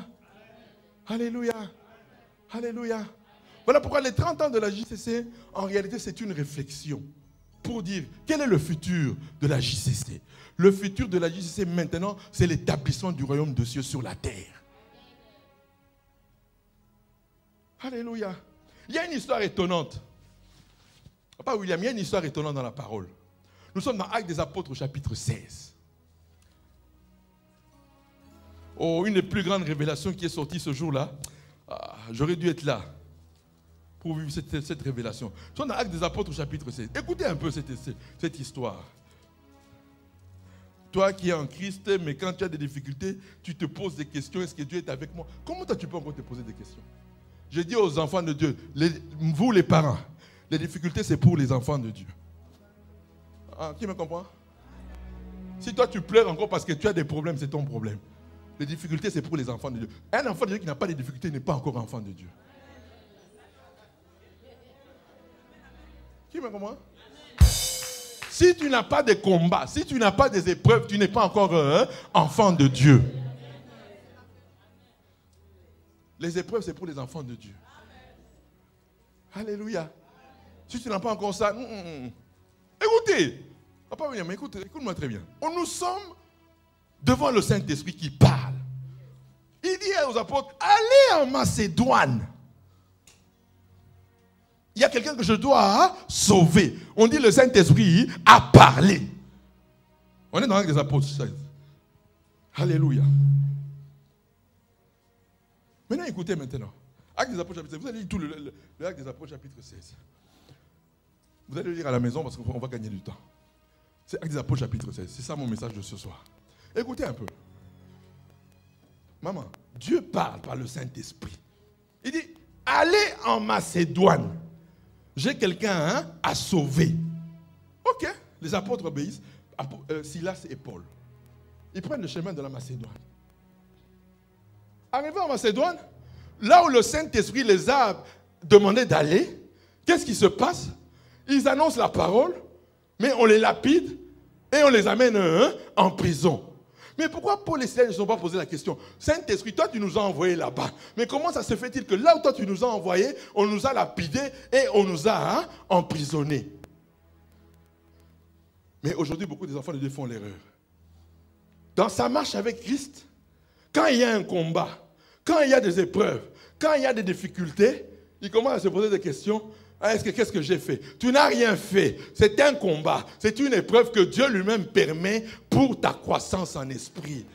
Alléluia. Alléluia. Voilà pourquoi les 30 ans de la JCC, en réalité, c'est une réflexion pour dire quel est le futur de la JCC. Le futur de la JCC maintenant, c'est l'établissement du royaume de Dieu sur la terre. Alléluia. Il y a une histoire étonnante. Papa William, il y a une histoire étonnante dans la parole. Nous sommes dans Actes des Apôtres au chapitre 16. Oh, une des plus grandes révélations qui est sortie ce jour-là. Ah, j'aurais dû être là pour vivre cette révélation. Nous sommes dans Actes des Apôtres au chapitre 16. Écoutez un peu cette histoire. Toi qui es en Christ, mais quand tu as des difficultés, tu te poses des questions. Est-ce que Dieu est avec moi? Comment toi tu peux encore te poser des questions? Je dis aux enfants de Dieu, vous les parents, les difficultés c'est pour les enfants de Dieu. Ah, qui me comprend? Si toi tu pleures encore parce que tu as des problèmes, c'est ton problème. Les difficultés c'est pour les enfants de Dieu. Un enfant de Dieu qui n'a pas de difficultés n'est pas encore enfant de Dieu. Qui me comprend? Si tu n'as pas de combat, si tu n'as pas des épreuves, tu n'es pas encore enfant de Dieu. Les épreuves, c'est pour les enfants de Dieu. Alléluia. Si tu n'as pas encore ça, écoutez. Papa William, écoute-moi très bien. Nous sommes devant le Saint-Esprit qui parle. Il dit aux apôtres, allez en Macédoine. Il y a quelqu'un que je dois sauver. On dit le Saint-Esprit a parlé. On est dans l'Acte des Apôtres 16. Alléluia. Maintenant, écoutez maintenant. Acte des Apôtres chapitre 16. Vous allez lire tout le Acte des Apôtres chapitre 16. Vous allez le lire à la maison parce qu'on va gagner du temps. C'est Acte des Apôtres chapitre 16. C'est ça mon message de ce soir. Écoutez un peu. Maman, Dieu parle par le Saint-Esprit. Il dit, allez en Macédoine. J'ai quelqu'un à sauver. Ok, les apôtres obéissent. Silas et Paul. Ils prennent le chemin de la Macédoine. Arrivés en Macédoine, là où le Saint-Esprit les a demandé d'aller, qu'est-ce qui se passe? Ils annoncent la parole, mais on les lapide et on les amène en prison. Mais pourquoi Paul et Silas ne se sont pas posé la question? Saint-Esprit, toi tu nous as envoyés là-bas. Mais comment ça se fait-il que là où toi tu nous as envoyés, on nous a lapidés et on nous a emprisonnés? Mais aujourd'hui, beaucoup des enfants de Dieu font l'erreur. Dans sa marche avec Christ, quand il y a un combat, quand il y a des épreuves, quand il y a des difficultés, ils commencent à se poser des questions. Qu'est-ce que j'ai fait? Tu n'as rien fait. C'est un combat. C'est une épreuve que Dieu lui-même permet pour ta croissance en esprit.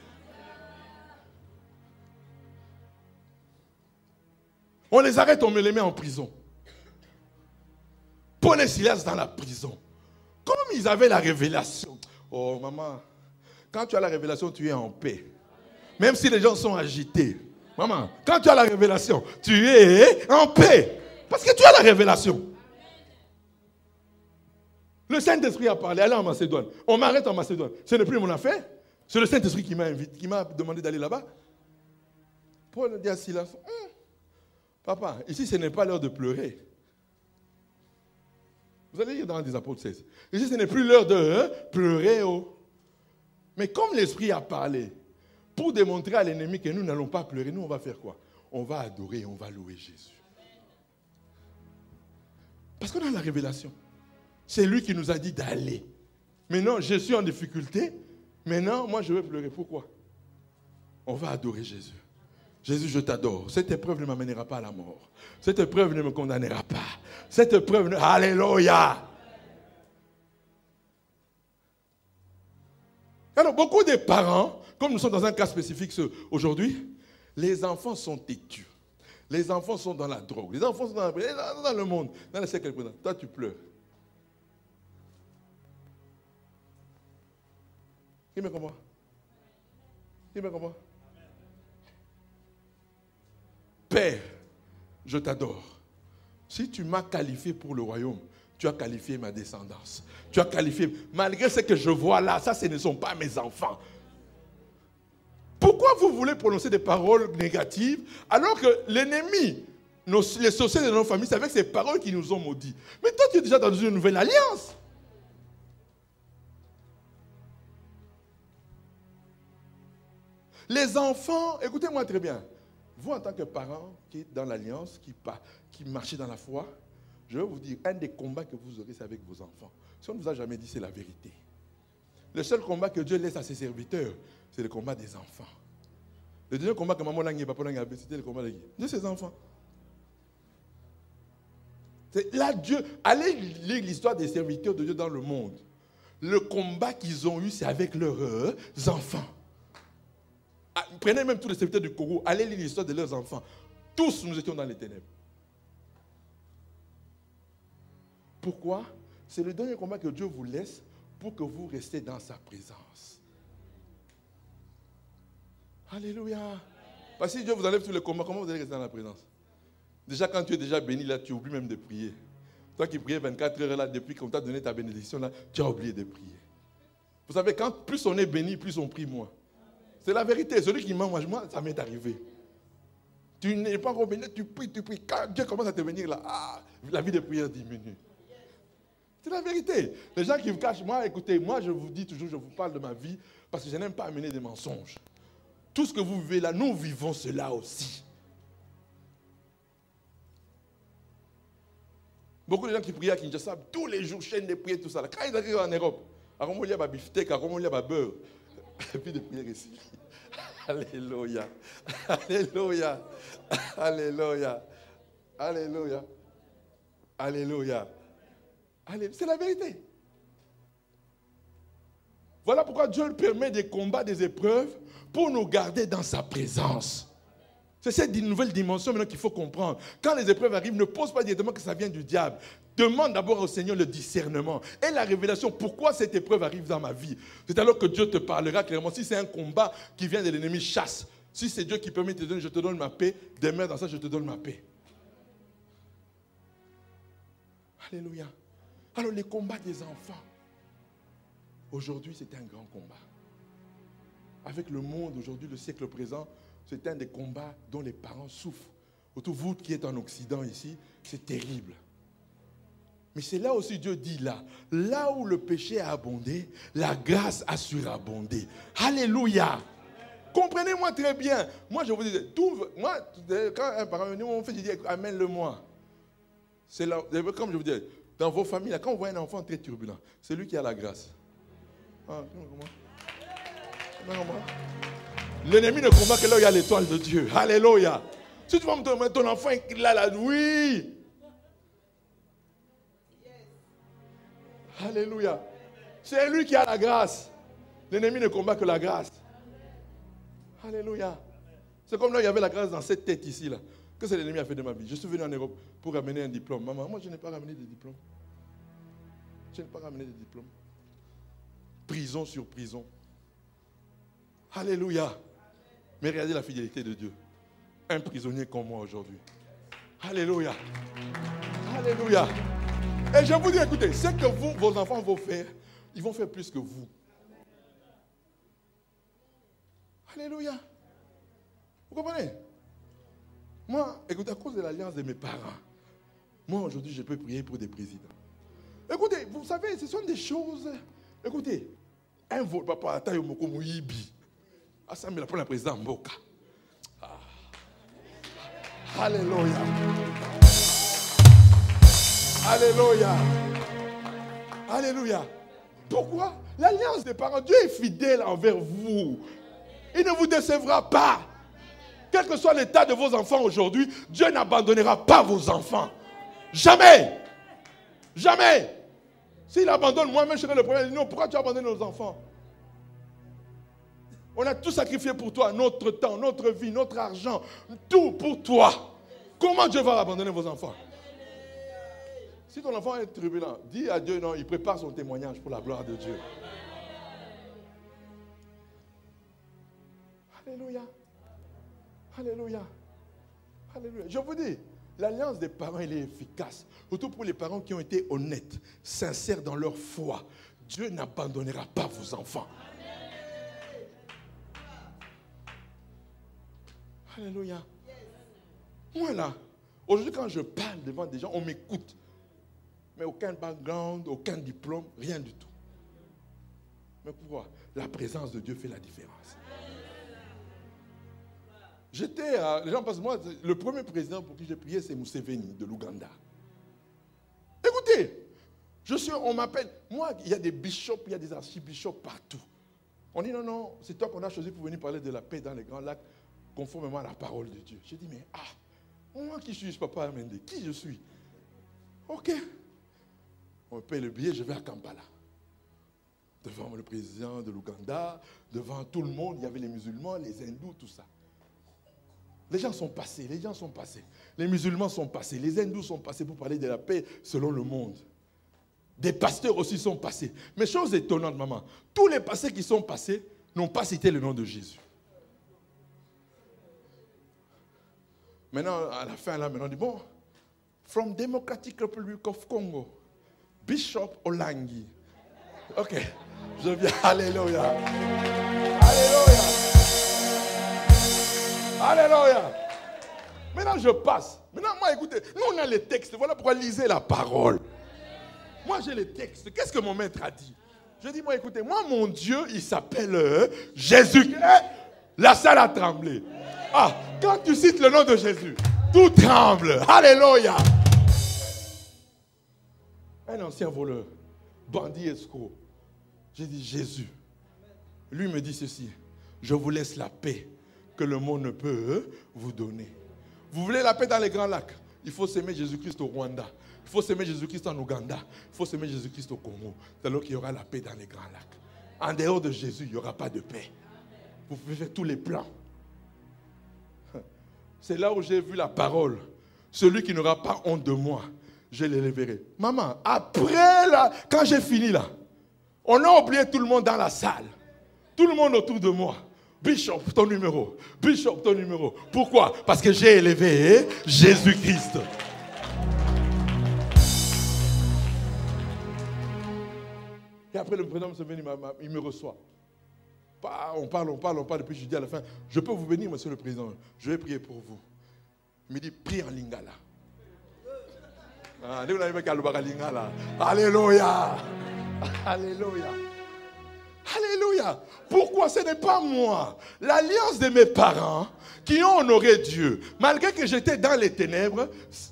On les arrête, on me les met en prison. Paul et Silas dans la prison. Comme ils avaient la révélation. Oh maman, quand tu as la révélation, tu es en paix. Même si les gens sont agités. Maman, quand tu as la révélation, tu es en paix. Parce que tu as la révélation. Le Saint-Esprit a parlé, allez en Macédoine. On m'arrête en Macédoine. Ce n'est plus mon affaire. C'est le Saint-Esprit qui m'a invité, qui m'a demandé d'aller là-bas. Paul dit à Silas, papa, ici ce n'est pas l'heure de pleurer. Vous allez lire dans les Apôtres 16. Ici ce n'est plus l'heure de pleurer. Oh. Mais comme l'Esprit a parlé, pour démontrer à l'ennemi que nous n'allons pas pleurer, nous on va faire quoi? On va adorer, on va louer Jésus. Parce qu'on a la révélation. C'est lui qui nous a dit d'aller. Maintenant, je suis en difficulté. Maintenant, moi, je vais pleurer. Pourquoi? On va adorer Jésus. Jésus, je t'adore. Cette épreuve ne m'amènera pas à la mort. Cette épreuve ne me condamnera pas. Cette épreuve ne... Alléluia! Alors, beaucoup de parents, comme nous sommes dans un cas spécifique aujourd'hui, les enfants sont têtus. Les enfants sont dans la drogue. Les enfants sont dans le monde, dans le siècle présent. Toi, tu pleures. Qui me comprend? Qui me comprend? Père, je t'adore. Si tu m'as qualifié pour le royaume, tu as qualifié ma descendance. Tu as qualifié, malgré ce que je vois là, ça, ce ne sont pas mes enfants. Pourquoi vous voulez prononcer des paroles négatives alors que l'ennemi, les sorciers de nos familles, c'est avec ces paroles qui nous ont maudits? Mais toi, tu es déjà dans une nouvelle alliance. Les enfants, écoutez-moi très bien. Vous, en tant que parents qui êtes dans l'alliance, qui marchez dans la foi, je vais vous dire, un des combats que vous aurez, c'est avec vos enfants. Si on ne vous a jamais dit, c'est la vérité. Le seul combat que Dieu laisse à ses serviteurs, c'est le combat des enfants. Le deuxième combat que maman Langi et papa Langi avaient, c'était le combat de ses enfants. Là, Dieu, allez lire l'histoire des serviteurs de Dieu dans le monde. Le combat qu'ils ont eu, c'est avec leurs enfants. Prenez même tous les serviteurs du Congo, allez lire l'histoire de leurs enfants. Tous, nous étions dans les ténèbres. Pourquoi? C'est le dernier combat que Dieu vous laisse pour que vous restiez dans sa présence. Alléluia. Parce que si Dieu vous enlève tous les combats, comment vous allez rester dans la présence? Déjà, quand tu es déjà béni, là, tu oublies même de prier. Toi qui priais 24 heures, là, depuis qu'on t'a donné ta bénédiction, là, tu as oublié de prier. Vous savez, quand plus on est béni, plus on prie moins. C'est la vérité. Celui qui mange, moi, ça m'est arrivé. Tu n'es pas encore béni, tu pries. Quand Dieu commence à te bénir, là, la vie de prière diminue. C'est la vérité. Les gens qui vous cachent, moi, écoutez, moi, je vous dis toujours, je vous parle de ma vie, parce que je n'aime pas amener des mensonges. Tout ce que vous vivez là, nous vivons cela aussi. Beaucoup de gens qui prient à Kinshasa, tous les jours, chaîne de prière, tout ça. Là. Quand ils arrivent en Europe, à Romo, il y a des beefsteak, à Romo, il y a des beurre. Et puis de prière ici. Alléluia. Alléluia. Alléluia. Alléluia. Alléluia. C'est la vérité. Voilà pourquoi Dieu permet des combats, des épreuves, pour nous garder dans sa présence. C'est cette nouvelle dimension maintenant qu'il faut comprendre. Quand les épreuves arrivent, ne pose pas directement que ça vient du diable. Demande d'abord au Seigneur le discernement et la révélation. Pourquoi cette épreuve arrive dans ma vie? C'est alors que Dieu te parlera clairement. Si c'est un combat qui vient de l'ennemi, chasse. Si c'est Dieu qui permet de te donner, je te donne ma paix. Demain, dans ça, je te donne ma paix. Alléluia. Alors, les combats des enfants. Aujourd'hui, c'est un grand combat. Avec le monde, aujourd'hui, le siècle présent, c'est un des combats dont les parents souffrent. Surtout vous qui êtes en Occident ici, c'est terrible. Mais c'est là aussi Dieu dit là où le péché a abondé, la grâce a surabondé. Alléluia. Comprenez-moi très bien. Moi, je vous dis, quand un parent vient, on fait, je dis, amène-le-moi. C'est là, comme je vous dis, dans vos familles, là, quand on voit un enfant très turbulent, c'est lui qui a la grâce. Ah, l'ennemi ne combat que là où il y a l'étoile de Dieu. Alléluia. Si tu vas me demander ton enfant, il a la... Oui. Alléluia. C'est lui qui a la grâce. L'ennemi ne combat que la grâce. Alléluia. C'est comme là, il y avait la grâce dans cette tête ici. Là. Qu'est-ce que l'ennemi a fait de ma vie? Je suis venu en Europe pour ramener un diplôme. Maman, moi, je n'ai pas ramené de diplôme. Je n'ai pas ramené de diplôme. Prison sur prison. Alléluia. Mais regardez la fidélité de Dieu. Un prisonnier comme moi aujourd'hui. Alléluia. Alléluia. Et je vous dis, écoutez, ce que vous, vos enfants vont faire, ils vont faire plus que vous. Alléluia. Vous comprenez? Moi, écoutez, à cause de l'alliance de mes parents, moi aujourd'hui, je peux prier pour des présidents. Écoutez, vous savez, ce sont des choses... Écoutez, un vol, papa, Atayo Moko Mouyibi. Ah, ça me la prend la présidente Mboka. Ah. Alléluia. Alléluia. Alléluia. Pourquoi? L'alliance des parents, Dieu est fidèle envers vous. Il ne vous décevra pas. Quel que soit l'état de vos enfants aujourd'hui, Dieu n'abandonnera pas vos enfants. Jamais. Jamais. S'il abandonne, moi-même, je serai le premier. Non, pourquoi tu abandonnes nos enfants? On a tout sacrifié pour toi, notre temps, notre vie, notre argent, tout pour toi. Comment Dieu va abandonner vos enfants? Si ton enfant est turbulent, dis à Dieu, non, il prépare son témoignage pour la gloire de Dieu. Alléluia. Alléluia. Alléluia. Je vous dis, l'alliance des parents, elle est efficace. Surtout pour les parents qui ont été honnêtes, sincères dans leur foi. Dieu n'abandonnera pas vos enfants. Alléluia. Moi là, aujourd'hui quand je parle devant des gens, on m'écoute. Mais aucun background, aucun diplôme, rien du tout. Mais pourquoi? La présence de Dieu fait la différence. Les gens pensent, moi, le premier président pour qui j'ai prié, c'est Museveni de l'Ouganda. Écoutez, on m'appelle, moi, il y a des bishops, il y a des archibishops partout. On dit, non, c'est toi qu'on a choisi pour venir parler de la paix dans les grands lacs, conformément à la parole de Dieu. J'ai dit, mais moi qui suis Papa Amende, qui je suis? Ok. On paye le billet, je vais à Kampala. Devant le président de l'Ouganda, devant tout le monde, il y avait les musulmans, les hindous, tout ça. Les gens sont passés, les gens sont passés. Les musulmans sont passés, les hindous sont passés pour parler de la paix selon le monde. Des pasteurs aussi sont passés. Mais chose étonnante, maman, tous les pasteurs qui sont passés n'ont pas cité le nom de Jésus. Maintenant, à la fin, là, maintenant, on dit, bon, from Democratic Republic of Congo, Bishop Olangi. Ok, je viens, alléluia. Alléluia. Alléluia. Maintenant, je passe. Maintenant, moi, écoutez, nous, on a les textes. Voilà pourquoi lisez la parole. Moi, j'ai les textes. Qu'est-ce que mon maître a dit? Je dis, moi, écoutez, moi, mon Dieu, il s'appelle Jésus. La salle a tremblé. Ah, quand tu cites le nom de Jésus, tout tremble. Alléluia. Un ancien voleur, bandit escroc. J'ai dit, Jésus. Lui me dit ceci. Je vous laisse la paix que le monde ne peut vous donner. Vous voulez la paix dans les grands lacs? Il faut s'aimer Jésus-Christ au Rwanda. Il faut s'aimer Jésus-Christ en Ouganda. Il faut s'aimer Jésus-Christ au Congo. C'est alors qu'il y aura la paix dans les grands lacs. En dehors de Jésus, il n'y aura pas de paix. Vous pouvez faire tous les plans. C'est là où j'ai vu la parole. Celui qui n'aura pas honte de moi, je l'éleverai. Maman, après là, quand j'ai fini là, on a oublié tout le monde dans la salle. Tout le monde autour de moi. Bishop, ton numéro. Bishop, ton numéro. Pourquoi? Parce que j'ai élevé Jésus-Christ. Et après, le président se vient, il me reçoit. On parle, depuis je dis à la fin, je peux vous bénir, monsieur le président. Je vais prier pour vous. Il me dit, prie en lingala. Alléluia. Alléluia. Alléluia. Pourquoi ce n'est pas moi? L'alliance de mes parents qui ont honoré Dieu. Malgré que j'étais dans les ténèbres,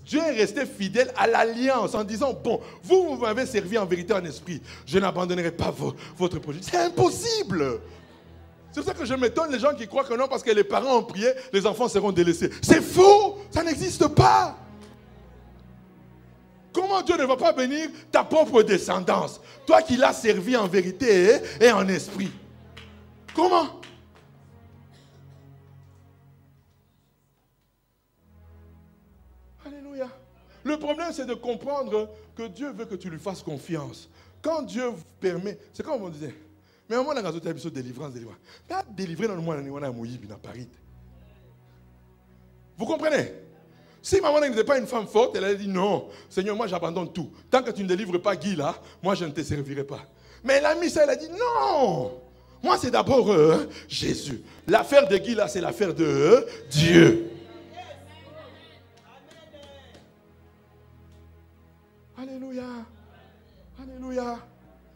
Dieu est resté fidèle à l'alliance en disant, bon, vous m'avez servi en vérité en esprit. Je n'abandonnerai pas votre projet. C'est impossible. C'est pour ça que je m'étonne les gens qui croient que non, parce que les parents ont prié, les enfants seront délaissés. C'est faux. Ça n'existe pas. Comment Dieu ne va pas bénir ta propre descendance? Toi qui l'as servi en vérité et en esprit. Comment? Alléluia. Le problème, c'est de comprendre que Dieu veut que tu lui fasses confiance. Quand Dieu permet, c'est comme on disait, mais au moins, on a une délivrance. Délivrer dans le monde, on a Paris. Vous comprenez? Si maman n'était pas une femme forte, elle a dit non, Seigneur, moi j'abandonne tout. Tant que tu ne délivres pas Guy là, moi je ne te servirai pas. Mais elle a mis ça, elle a dit non. Moi c'est d'abord Jésus. L'affaire de Guy là, c'est l'affaire de Dieu. Alléluia. Alléluia.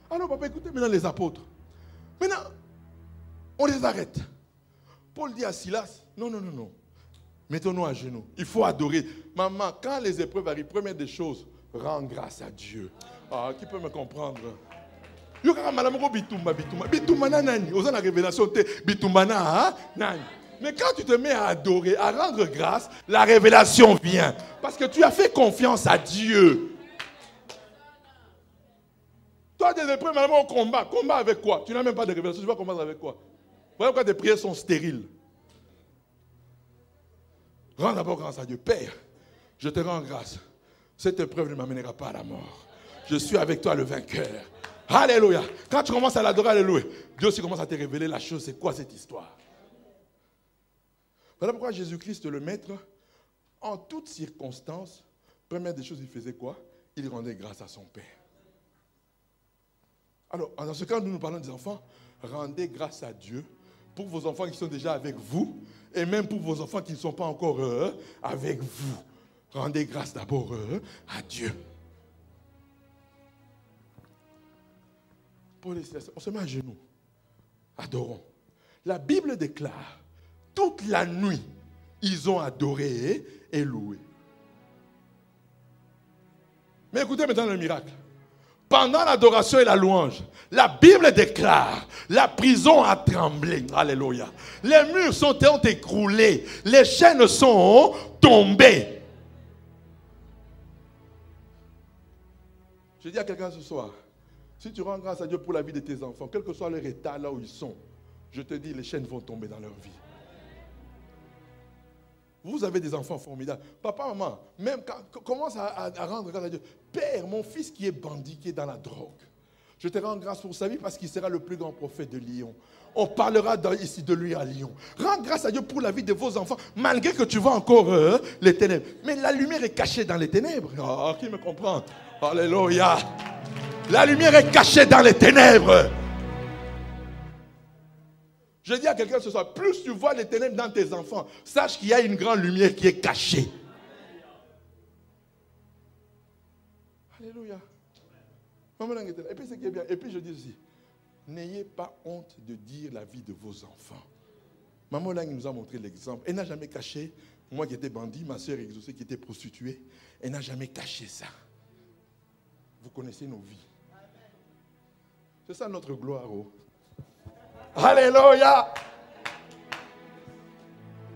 Alors papa, écoutez maintenant les apôtres. Maintenant, on les arrête. Paul dit à Silas, non. Mettons-nous à genoux. Il faut adorer. Maman, quand les épreuves arrivent, première des choses, rends grâce à Dieu. Ah, qui peut me comprendre? Mais quand tu te mets à adorer, à rendre grâce, la révélation vient. Parce que tu as fait confiance à Dieu. Toi, des épreuves, maintenant, au combat. Combat avec quoi? Tu n'as même pas de révélation. Tu vas combattre avec quoi? Voilà pourquoi tes prières sont stériles. Rends d'abord grâce à Dieu. Père, je te rends grâce. Cette épreuve ne m'amènera pas à la mort. Je suis avec toi le vainqueur. Alléluia. Quand tu commences à l'adorer, alléluia, Dieu aussi commence à te révéler la chose. C'est quoi cette histoire? Voilà pourquoi Jésus-Christ, le Maître, en toutes circonstances, première des choses, il faisait quoi? Il rendait grâce à son Père. Alors, dans ce cas, nous parlons des enfants. Rendez grâce à Dieu pour vos enfants qui sont déjà avec vous et même pour vos enfants qui ne sont pas encore avec vous. Rendez grâce d'abord à Dieu. On se met à genoux. Adorons. La Bible déclare, toute la nuit, ils ont adoré et loué. Mais écoutez maintenant le miracle. Pendant l'adoration et la louange, la Bible déclare, la prison a tremblé. Alléluia. Les murs ont écroulés. Les chaînes sont tombées. Je dis à quelqu'un ce soir, si tu rends grâce à Dieu pour la vie de tes enfants, quel que soit leur état là où ils sont, je te dis, les chaînes vont tomber dans leur vie. Vous avez des enfants formidables. Papa, maman, même quand commence à rendre grâce à Dieu. Père, mon fils qui est bandit, qui est dans la drogue, je te rends grâce pour sa vie parce qu'il sera le plus grand prophète de Lyon. On parlera ici de lui à Lyon. Rends grâce à Dieu pour la vie de vos enfants, malgré que tu vois encore les ténèbres. Mais la lumière est cachée dans les ténèbres. Oh, qui me comprend? Alléluia. La lumière est cachée dans les ténèbres. Je dis à quelqu'un ce soir, plus tu vois les ténèbres dans tes enfants, sache qu'il y a une grande lumière qui est cachée. Alléluia. Et puis ce qui est bien, et puis je dis aussi, n'ayez pas honte de dire la vie de vos enfants. Maman Lang nous a montré l'exemple. Elle n'a jamais caché, moi qui étais bandit, ma soeur exaucée qui était prostituée, elle n'a jamais caché ça. Vous connaissez nos vies. C'est ça notre gloire. Oh. Alléluia.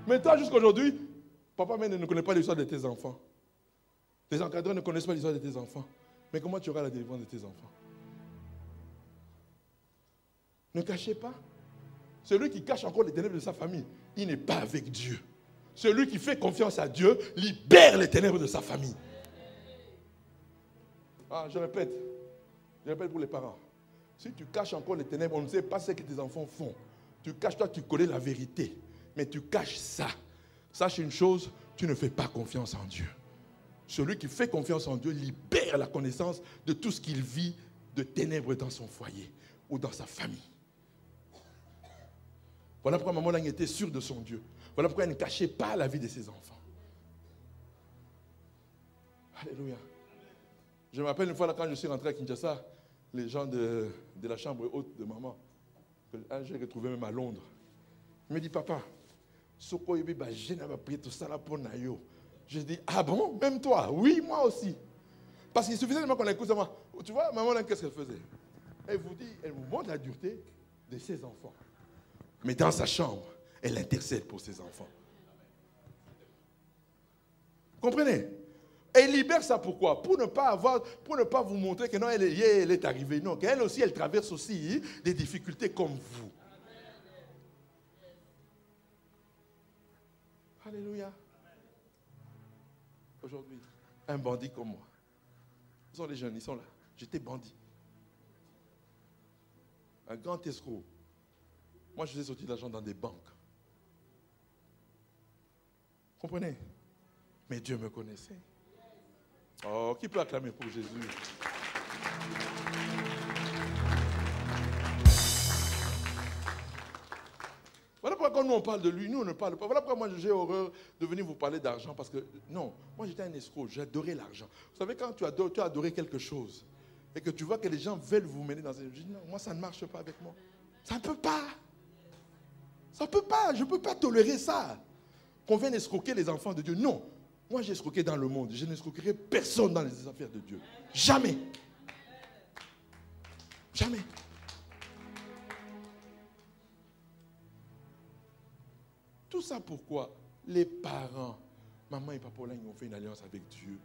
Mais toi, jusqu'aujourd'hui, papa même ne connaît pas l'histoire de tes enfants. Les encadreurs ne connaissent pas l'histoire de tes enfants. Mais comment tu auras la délivrance de tes enfants? Ne cachez pas. Celui qui cache encore les ténèbres de sa famille, il n'est pas avec Dieu. Celui qui fait confiance à Dieu libère les ténèbres de sa famille. Ah, je répète pour les parents. Si tu caches encore les ténèbres, on ne sait pas ce que tes enfants font. Tu caches, toi, tu connais la vérité. Mais tu caches ça. Sache une chose, tu ne fais pas confiance en Dieu. Celui qui fait confiance en Dieu libère la connaissance de tout ce qu'il vit de ténèbres dans son foyer ou dans sa famille. Voilà pourquoi maman Lang était sûre de son Dieu. Voilà pourquoi elle ne cachait pas la vie de ses enfants. Alléluia. Je me rappelle une fois là, quand je suis rentré à Kinshasa, les gens de la chambre haute de maman, j'ai retrouvé même à Londres. Il me dit, papa, je dis, ah bon, même toi? Oui, moi aussi. Parce qu'il suffisait de qu'on écoute ça. Tu vois, maman, qu'est-ce qu'elle faisait? Elle vous montre la dureté de ses enfants. Mais dans sa chambre, elle intercède pour ses enfants. Vous comprenez? Elle libère ça pourquoi? Pour ne pas vous montrer que non, elle est arrivée. Non, qu'elle aussi, elle traverse aussi des difficultés comme vous. Alléluia. Aujourd'hui, un bandit comme moi. Ils sont les jeunes, ils sont là. J'étais bandit. Un grand escroc. Moi, je faisais sortir de l'argent dans des banques. Vous comprenez? Mais Dieu me connaissait. Oh, qui peut acclamer pour Jésus? Voilà pourquoi quand nous on parle de lui, nous on ne parle pas. Voilà pourquoi moi j'ai horreur de venir vous parler d'argent. Parce que non, moi j'étais un escroc, j'adorais l'argent. Vous savez, quand tu as adoré quelque chose et que tu vois que les gens veulent vous mener dans une... Je dis non, moi ça ne marche pas avec moi. Ça ne peut pas. Ça ne peut pas, je ne peux pas tolérer ça. Qu'on vienne escroquer les enfants de Dieu. Non. Moi, j'ai escroqué dans le monde. Je n'escroquerai personne dans les affaires de Dieu. Jamais. Jamais. Tout ça pourquoi les parents, maman et papa Lang, ont fait une alliance avec Dieu.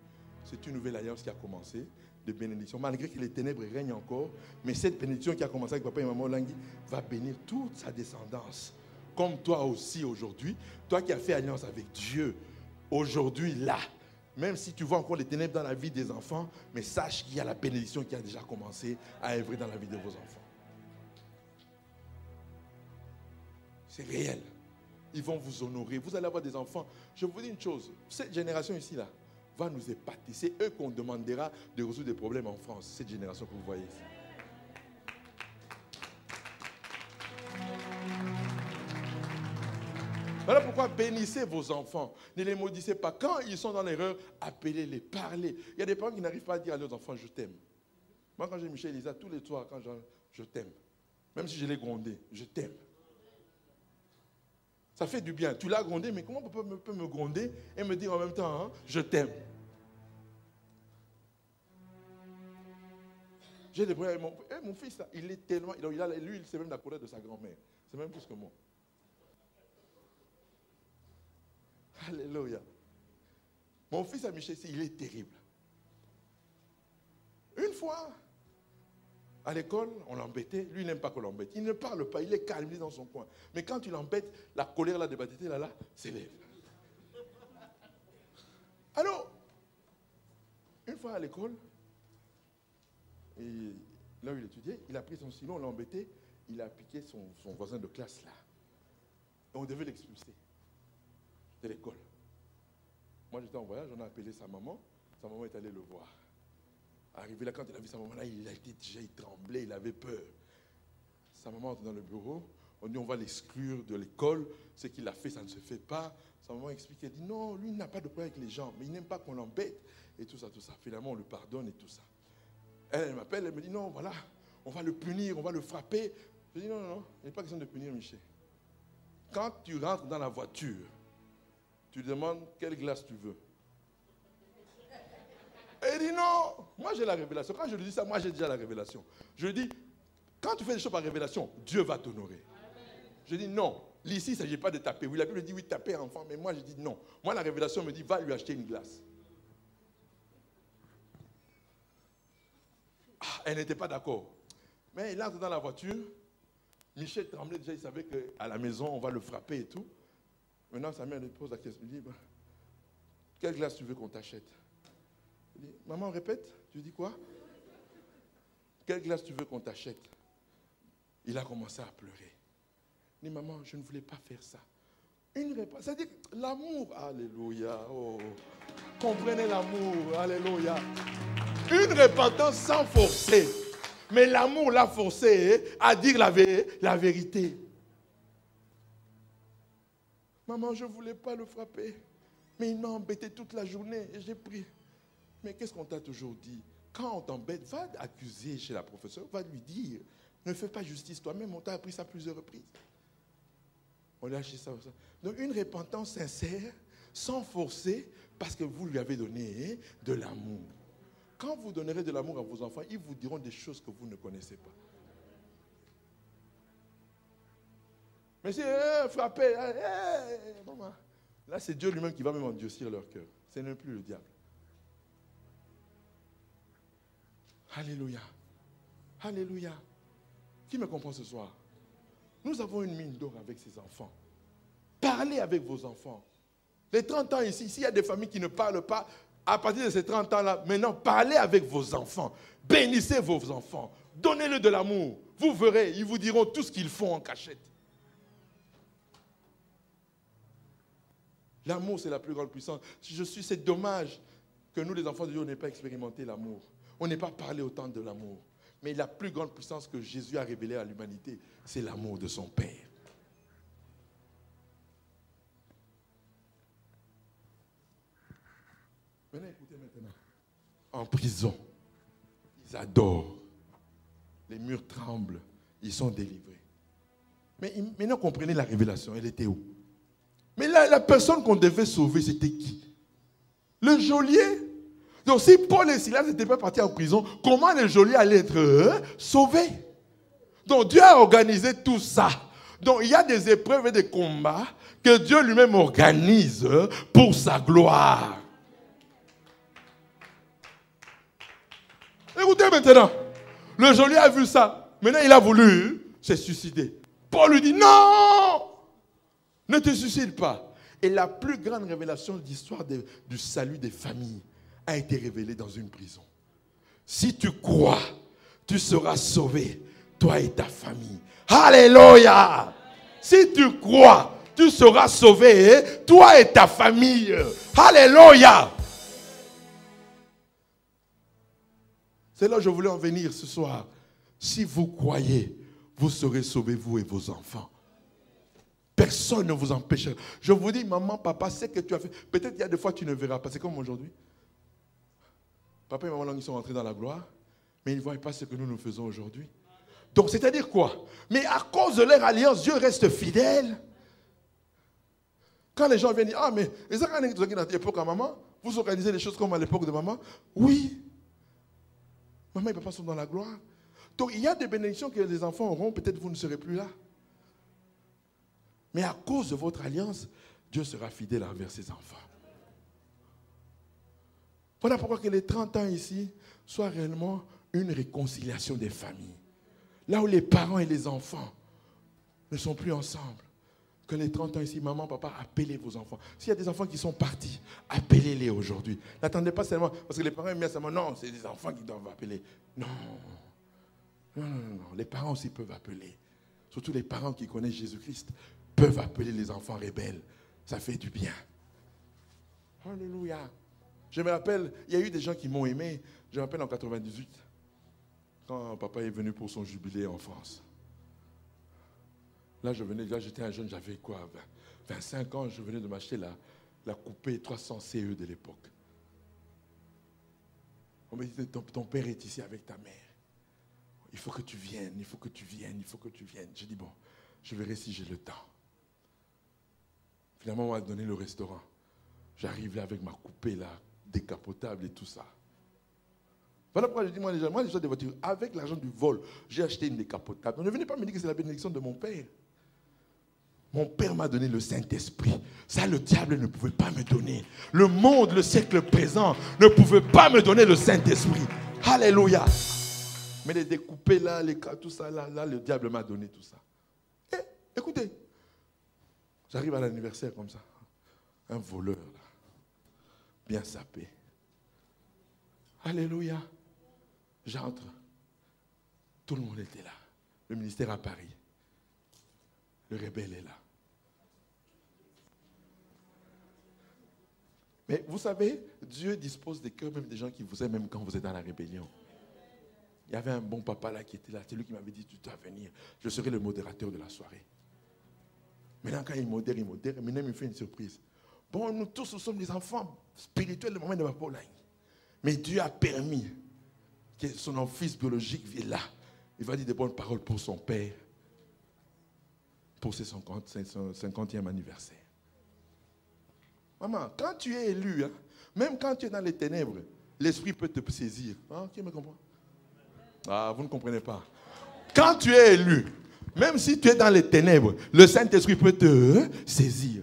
C'est une nouvelle alliance qui a commencé, de bénédiction. Malgré que les ténèbres règnent encore, mais cette bénédiction qui a commencé avec papa et maman Lang va bénir toute sa descendance. Comme toi aussi aujourd'hui, toi qui as fait alliance avec Dieu, aujourd'hui, là, même si tu vois encore les ténèbres dans la vie des enfants, mais sache qu'il y a la bénédiction qui a déjà commencé à œuvrer dans la vie de vos enfants. C'est réel. Ils vont vous honorer. Vous allez avoir des enfants. Je vous dis une chose, cette génération ici, là, va nous épater. C'est eux qu'on demandera de résoudre des problèmes en France, cette génération que vous voyez ici. Voilà pourquoi bénissez vos enfants. Ne les maudissez pas. Quand ils sont dans l'erreur, appelez-les, parlez. Il y a des parents qui n'arrivent pas à dire à leurs enfants, je t'aime. Moi, quand j'ai Michel Elisa, tous les soirs, quand je t'aime. Même si je l'ai grondé, je t'aime. Ça fait du bien. Tu l'as grondé, mais comment papa peut me gronder et me dire en même temps, hein, je t'aime? J'ai des problèmes. Mon fils, là, il est tellement... Lui, c'est même la colère de sa grand-mère. C'est même plus que moi. Alléluia. Mon fils à Michel, il est terrible. Une fois, à l'école, on l'embêtait. Lui, il n'aime pas qu'on l'embête. Il ne parle pas, il est calme, il est dans son coin. Mais quand tu l'embêtes, la colère là, de Batité, là, s'élève. Alors, une fois à l'école, et là où il étudiait, il a pris son stylo, on l'a embêté, il a piqué son voisin de classe là. Et on devait l'expulser de l'école. Moi, j'étais en voyage, on a appelé sa maman est allée le voir. Arrivé là, quand il a vu sa maman là, il tremblait, il avait peur. Sa maman entre dans le bureau, on dit on va l'exclure de l'école, ce qu'il a fait, ça ne se fait pas. Sa maman explique, elle dit non, lui il n'a pas de problème avec les gens, mais il n'aime pas qu'on l'embête, et tout ça. Finalement, on le pardonne et tout ça. Elle m'appelle, elle me dit non, voilà, on va le punir, on va le frapper. Je dis non, il n'est pas question de punir Michel. Quand tu rentres dans la voiture, tu demandes quelle glace tu veux. Et il dit non, moi j'ai la révélation. Quand je lui dis ça, moi j'ai déjà la révélation. Je lui dis, quand tu fais des choses par révélation, Dieu va t'honorer. Je dis non, ici il ne s'agit pas de taper. Oui, la Bible dit oui, taper enfant, mais moi je dis non. Moi la révélation me dit, va lui acheter une glace. Elle n'était pas d'accord. Mais il entre dans la voiture. Michel tremblait déjà, il savait qu'à la maison, on va le frapper et tout. Maintenant, sa mère lui pose la question. Il dit, quelle glace tu veux qu'on t'achète? Il dit, maman, répète. Tu dis quoi? Quelle glace tu veux qu'on t'achète? Il a commencé à pleurer. Il dit, maman, je ne voulais pas faire ça. Une réponse, c'est-à-dire l'amour, alléluia. Oh. Comprenez l'amour, alléluia. Une repentance sans forcer. Mais l'amour l'a forcé à dire la vérité. Maman, je ne voulais pas le frapper. Mais il m'a embêté toute la journée et j'ai pris. Mais qu'est-ce qu'on t'a toujours dit? Quand on t'embête, va accuser chez la professeure, va lui dire, ne fais pas justice toi-même, on t'a appris ça plusieurs reprises. On lui a acheté ça. Donc une repentance sincère, sans forcer, parce que vous lui avez donné de l'amour. Quand vous donnerez de l'amour à vos enfants, ils vous diront des choses que vous ne connaissez pas. Mais si frappez, maman. Là c'est Dieu lui-même qui va même endurcir leur cœur. Ce n'est plus le diable. Alléluia. Alléluia. Qui me comprend ce soir? Nous avons une mine d'or avec ces enfants. Parlez avec vos enfants. Les 30 ans ici, s'il y a des familles qui ne parlent pas, à partir de ces 30 ans-là, maintenant, parlez avec vos enfants. Bénissez vos enfants. Donnez-leur de l'amour. Vous verrez, ils vous diront tout ce qu'ils font en cachette. L'amour, c'est la plus grande puissance. C'est dommage que nous, les enfants de Dieu, n'ayons pas expérimenté l'amour. On n'ait pas parlé autant de l'amour. Mais la plus grande puissance que Jésus a révélée à l'humanité, c'est l'amour de son Père. Venez écouter maintenant. En prison, ils adorent. Les murs tremblent. Ils sont délivrés. Mais maintenant, comprenez la révélation. Elle était où? Mais la personne qu'on devait sauver, c'était qui? Le geôlier. Donc si Paul et Silas n'étaient pas partis en prison, comment les geôliers allaient être sauvés? Donc Dieu a organisé tout ça. Donc il y a des épreuves et des combats que Dieu lui-même organise pour sa gloire. Écoutez maintenant, le geôlier a vu ça. Maintenant il a voulu se suicider. Paul lui dit non, ne te suicide pas. Et la plus grande révélation de l'histoire du salut des familles a été révélée dans une prison. Si tu crois, tu seras sauvé, toi et ta famille. Alléluia! Si tu crois, tu seras sauvé, toi et ta famille. Alléluia! C'est là que je voulais en venir ce soir. Si vous croyez, vous serez sauvés, vous et vos enfants. Personne ne vous empêchera. Je vous dis, maman, papa, c'est que tu as fait. Peut-être il y a des fois tu ne verras pas. C'est comme aujourd'hui. Papa et maman, ils sont rentrés dans la gloire, mais ils ne voient pas ce que nous faisons aujourd'hui. Donc, c'est-à-dire quoi? Mais à cause de leur alliance, Dieu reste fidèle. Quand les gens viennent dire, ah, mais les gens qui sont à l'époque à maman, vous organisez les choses comme à l'époque de maman? Oui. Maman et papa sont dans la gloire. Donc, il y a des bénédictions que les enfants auront, peut-être vous ne serez plus là. Mais à cause de votre alliance, Dieu sera fidèle envers ses enfants. Voilà pourquoi que les 30 ans ici soit réellement une réconciliation des familles. Là où les parents et les enfants ne sont plus ensemble. Que les 30 ans ici, maman, papa, appelez vos enfants. S'il y a des enfants qui sont partis, appelez-les aujourd'hui. N'attendez pas seulement, parce que les parents aiment bien seulement, non, c'est des enfants qui doivent appeler. Non. Non. Les parents aussi peuvent appeler. Surtout les parents qui connaissent Jésus-Christ peuvent appeler les enfants rebelles. Ça fait du bien. Alléluia. Je me rappelle, il y a eu des gens qui m'ont aimé. Je me rappelle en 98, quand papa est venu pour son jubilé en France. Là, j'étais un jeune, j'avais quoi, 25 ans, je venais de m'acheter la coupée 300 CE de l'époque. On me dit, ton père est ici avec ta mère. Il faut que tu viennes, il faut que tu viennes, il faut que tu viennes. J'ai dit, bon, je verrai si j'ai le temps. Finalement, on m'a donné le restaurant. J'arrive là avec ma coupée là, décapotable et tout ça. Voilà pourquoi je dis, moi, les gens des voitures, avec l'argent du vol, j'ai acheté une décapotable. Ne venez pas me dire que c'est la bénédiction de mon père. Mon père m'a donné le Saint-Esprit. Ça, le diable ne pouvait pas me donner. Le monde, le siècle présent, ne pouvait pas me donner le Saint-Esprit. Alléluia. Mais les découpés là, tout ça, là, le diable m'a donné tout ça. Écoutez, j'arrive à l'anniversaire comme ça. Un voleur, là, bien sapé. Alléluia. J'entre. Tout le monde était là. Le ministère à Paris. Le rebelle est là. Mais vous savez, Dieu dispose des cœurs même des gens qui vous aiment même quand vous êtes dans la rébellion. Il y avait un bon papa là qui était là. C'est lui qui m'avait dit, tu dois venir. Je serai le modérateur de la soirée. Maintenant, quand il modère, maintenant il me fait une surprise. Bon, nous tous, nous sommes des enfants spirituels au moment de ma Paul. Mais Dieu a permis que son fils biologique vienne là. Il va dire des bonnes paroles pour son père. Pour ses 50e anniversaire. Maman, quand tu es élu, hein, même quand tu es dans les ténèbres, l'esprit peut te saisir. Ah, qui me comprend? Ah, vous ne comprenez pas. Quand tu es élu, même si tu es dans les ténèbres, le Saint-Esprit peut te saisir.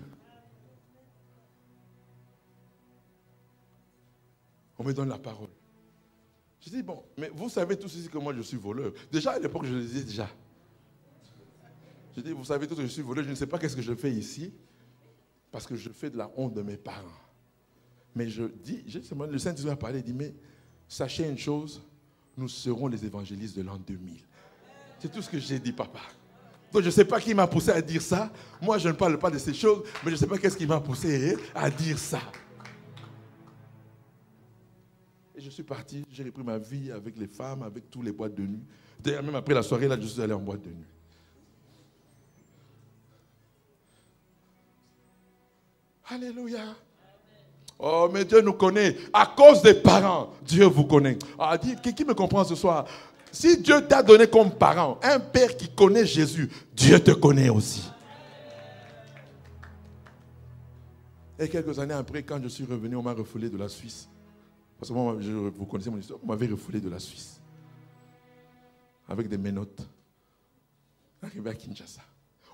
On me donne la parole. Je dis, bon, mais vous savez tous ici que moi je suis voleur. Déjà à l'époque, je le disais déjà. Je dis, vous savez tous que je suis voleur, je ne sais pas qu'est-ce que je fais ici, parce que je fais de la honte de mes parents. Mais je dis, le Saint-Esprit a parlé, il dit, mais sachez une chose, nous serons les évangélistes de l'an 2000. C'est tout ce que j'ai dit, papa. Donc je ne sais pas qui m'a poussé à dire ça. Moi, je ne parle pas de ces choses, mais je ne sais pas qu'est-ce qui m'a poussé à dire ça. Et je suis parti, j'ai repris ma vie avec les femmes, avec tous les boîtes de nuit. D'ailleurs, même après la soirée, là, je suis allé en boîte de nuit. Alléluia. Oh, mais Dieu nous connaît. À cause des parents, Dieu vous connaît. Ah, qui me comprend ce soir? Si Dieu t'a donné comme parent un père qui connaît Jésus, Dieu te connaît aussi. Et quelques années après, quand je suis revenu, on m'a refoulé de la Suisse. Parce que moi, vous connaissez mon histoire, on m'avait refoulé de la Suisse. Avec des menottes. Arrivé à Kinshasa.